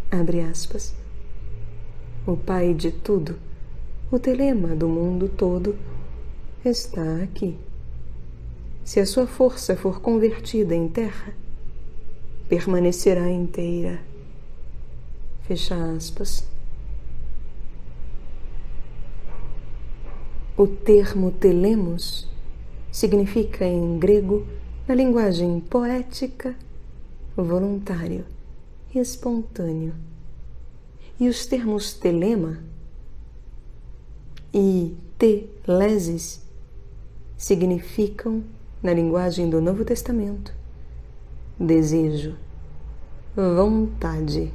Abre aspas. O pai de tudo, o telema do mundo todo, está aqui. Se a sua força for convertida em terra, permanecerá inteira. Fecha aspas. O termo telemos significa em grego, na linguagem poética, voluntário e espontâneo. E os termos telema e telesis significam, na linguagem do Novo Testamento, desejo, vontade.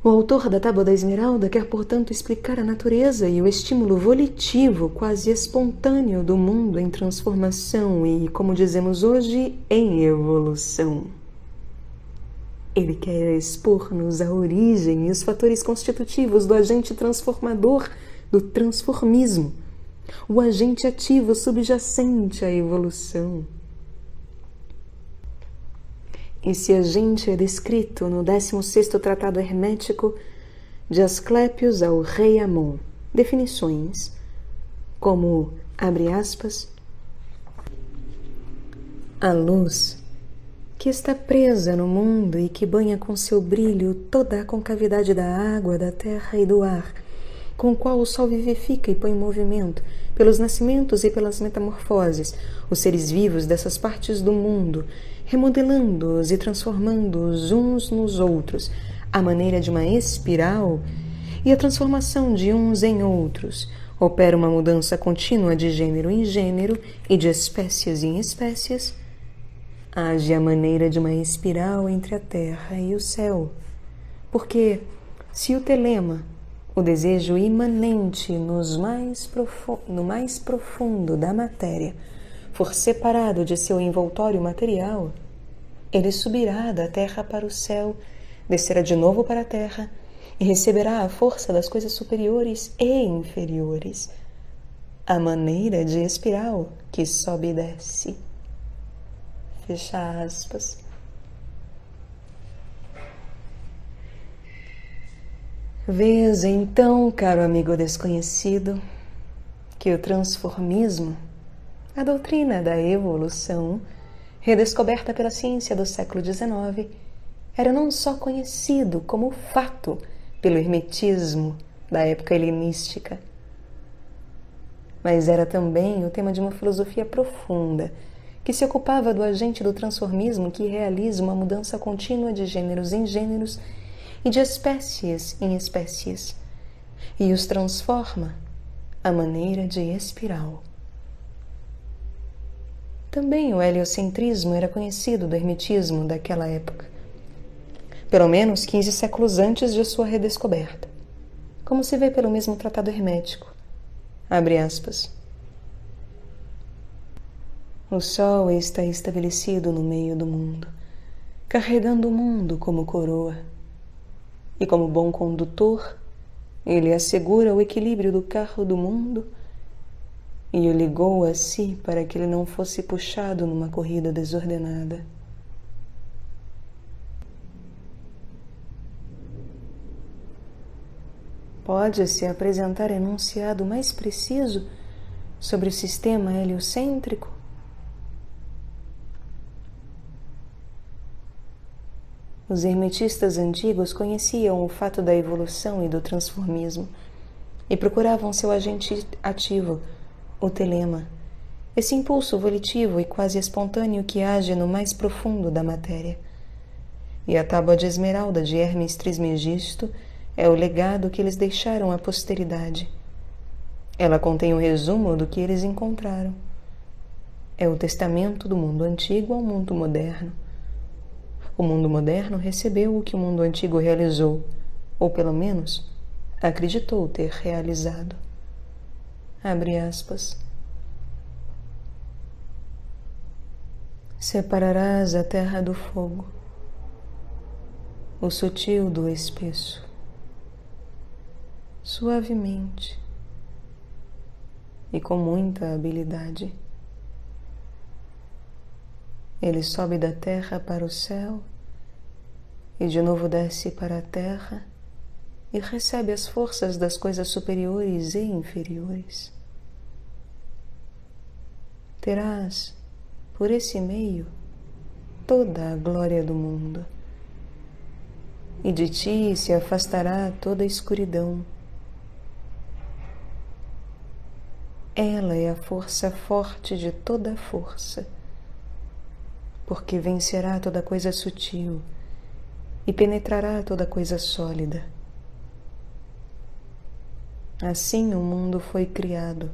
O autor da Tábua da Esmeralda quer, portanto, explicar a natureza e o estímulo volitivo quase espontâneo do mundo em transformação e, como dizemos hoje, em evolução. Ele quer expor-nos a origem e os fatores constitutivos do agente transformador do transformismo, o agente ativo subjacente à evolução. Esse agente é descrito no 16º Tratado Hermético de Asclépios ao Rei Amon. Definições como, abre aspas, a luz que está presa no mundo e que banha com seu brilho toda a concavidade da água, da terra e do ar, com o qual o sol vivifica e põe em movimento, pelos nascimentos e pelas metamorfoses, os seres vivos dessas partes do mundo, remodelando-os e transformando-os uns nos outros, à maneira de uma espiral, e a transformação de uns em outros. Opera uma mudança contínua de gênero em gênero e de espécies em espécies. Age à maneira de uma espiral entre a terra e o céu. Porque, se o telema, o desejo imanente no mais profundo da matéria, for separado de seu envoltório material, ele subirá da terra para o céu, descerá de novo para a terra e receberá a força das coisas superiores e inferiores, à maneira de espiral que sobe e desce. Fecha aspas. Vês então, caro amigo desconhecido, que o transformismo, a doutrina da evolução, redescoberta pela ciência do século XIX, era não só conhecido como fato pelo hermetismo da época helenística, mas era também o tema de uma filosofia profunda que se ocupava do agente do transformismo que realiza uma mudança contínua de gêneros em gêneros e de espécies em espécies, e os transforma à maneira de espiral. Também o heliocentrismo era conhecido do hermetismo daquela época, pelo menos 15 séculos antes de sua redescoberta, como se vê pelo mesmo Tratado Hermético. Abre aspas. O Sol está estabelecido no meio do mundo, carregando o mundo como coroa, e como bom condutor, ele assegura o equilíbrio do carro do mundo e o ligou a si para que ele não fosse puxado numa corrida desordenada. Pode-se apresentar enunciado mais preciso sobre o sistema heliocêntrico? Os hermetistas antigos conheciam o fato da evolução e do transformismo e procuravam seu agente ativo, o telema, esse impulso volitivo e quase espontâneo que age no mais profundo da matéria. E a tábua de esmeralda de Hermes Trismegisto é o legado que eles deixaram à posteridade. Ela contém o resumo do que eles encontraram. É o testamento do mundo antigo ao mundo moderno. O mundo moderno recebeu o que o mundo antigo realizou, ou pelo menos acreditou ter realizado. Abre aspas. Separarás a terra do fogo, o sutil do espesso, suavemente e com muita habilidade. Ele sobe da terra para o céu e de novo desce para a terra e recebe as forças das coisas superiores e inferiores. Terás, por esse meio, toda a glória do mundo, e de ti se afastará toda a escuridão. Ela é a força forte de toda a força, porque vencerá toda coisa sutil e penetrará toda coisa sólida. Assim o mundo foi criado.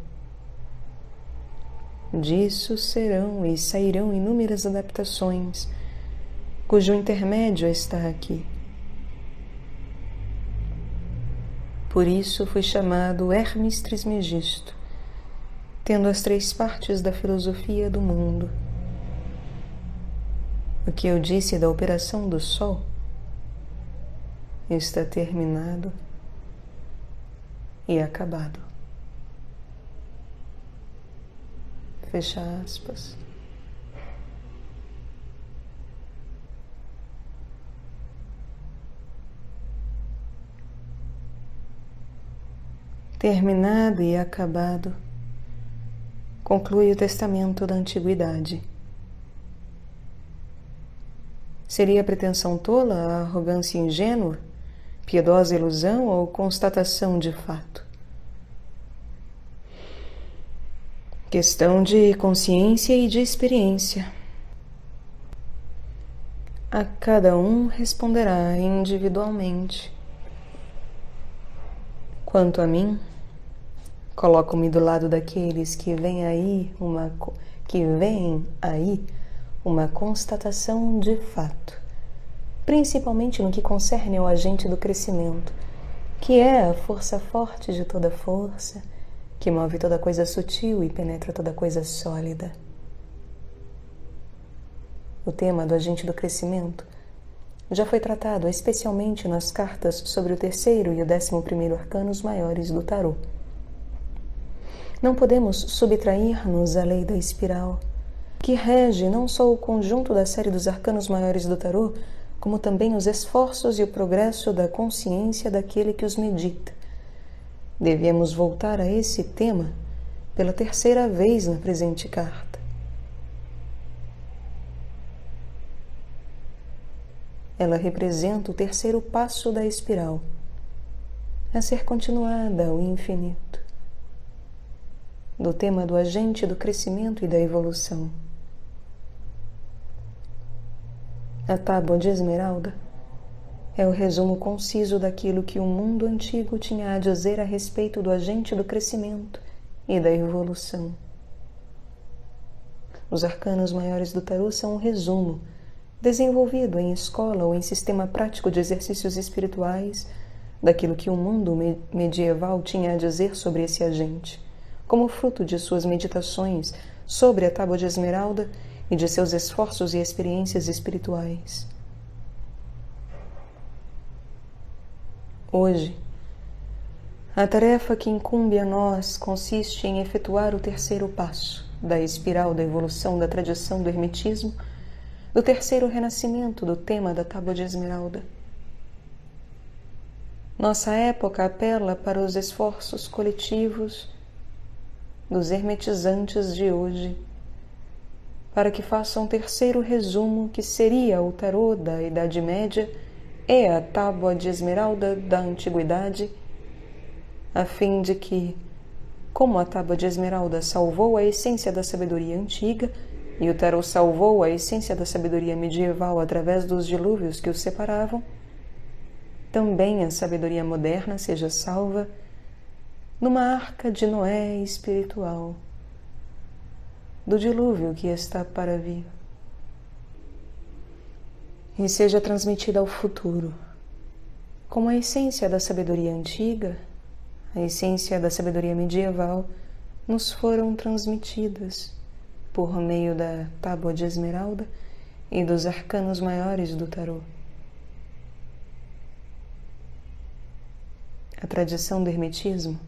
Disso serão e sairão inúmeras adaptações, cujo intermédio está aqui. Por isso foi chamado Hermes Trismegisto, tendo as 3 partes da filosofia do mundo. O que eu disse da operação do Sol está terminado e acabado. Fecha aspas. Terminado e acabado, conclui o testamento da antiguidade. Seria pretensão tola a arrogância ingênua, piedosa ilusão ou constatação de fato? Questão de consciência e de experiência. A cada um responderá individualmente. Quanto a mim, coloco-me do lado daqueles que veem aí uma constatação de fato, principalmente no que concerne ao agente do crescimento, que é a força forte de toda força, que move toda coisa sutil e penetra toda coisa sólida. O tema do agente do crescimento já foi tratado especialmente nas cartas sobre o 3º e o 11º arcanos maiores do tarô. Não podemos subtrair-nos à lei da espiral, que rege não só o conjunto da série dos arcanos maiores do tarô, como também os esforços e o progresso da consciência daquele que os medita. Devemos voltar a esse tema pela 3ª vez na presente carta. Ela representa o 3º passo da espiral, a ser continuada ao infinito, do tema do agente do crescimento e da evolução. A tábua de esmeralda é o resumo conciso daquilo que o mundo antigo tinha a dizer a respeito do agente do crescimento e da evolução. Os arcanos maiores do tarô são um resumo, desenvolvido em escola ou em sistema prático de exercícios espirituais, daquilo que o mundo medieval tinha a dizer sobre esse agente, como fruto de suas meditações sobre a tábua de esmeralda e de seus esforços e experiências espirituais. Hoje, A tarefa que incumbe a nós consiste em efetuar o terceiro passo da espiral da evolução da tradição do hermetismo, do terceiro renascimento do tema da Tábua de Esmeralda. Nossa época apela para os esforços coletivos dos hermetizantes de hoje, para que façam um terceiro resumo que seria o tarô da Idade Média e a Tábua de Esmeralda da Antiguidade, a fim de que, como a Tábua de Esmeralda salvou a essência da sabedoria antiga e o tarô salvou a essência da sabedoria medieval através dos dilúvios que os separavam, também a sabedoria moderna seja salva numa arca de Noé espiritual, do dilúvio que está para vir, e seja transmitida ao futuro, como a essência da sabedoria antiga, a essência da sabedoria medieval, nos foram transmitidas por meio da Tábua de Esmeralda e dos arcanos maiores do tarô. A tradição do hermetismo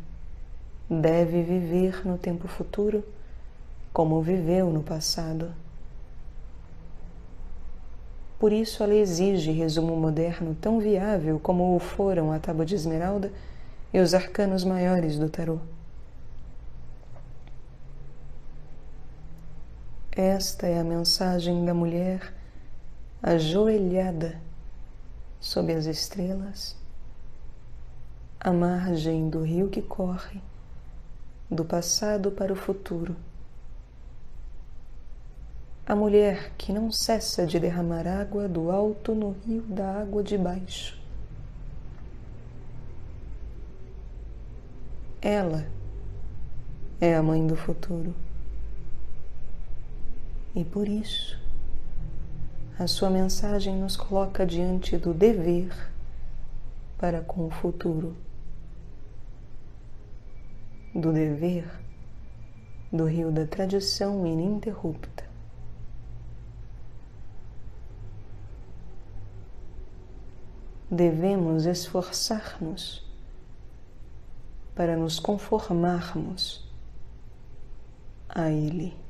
deve viver no tempo futuro como viveu no passado. Por isso ela exige resumo moderno tão viável como o foram a Tábua de Esmeralda e os arcanos maiores do tarô. Esta é a mensagem da mulher ajoelhada sob as estrelas, à margem do rio que corre do passado para o futuro. A mulher que não cessa de derramar água do alto no rio da água de baixo. Ela é a mãe do futuro. E por isso, a sua mensagem nos coloca diante do dever para com o futuro. Do dever do rio da tradição ininterrupta. Devemos esforçar-nos para nos conformarmos a Ele.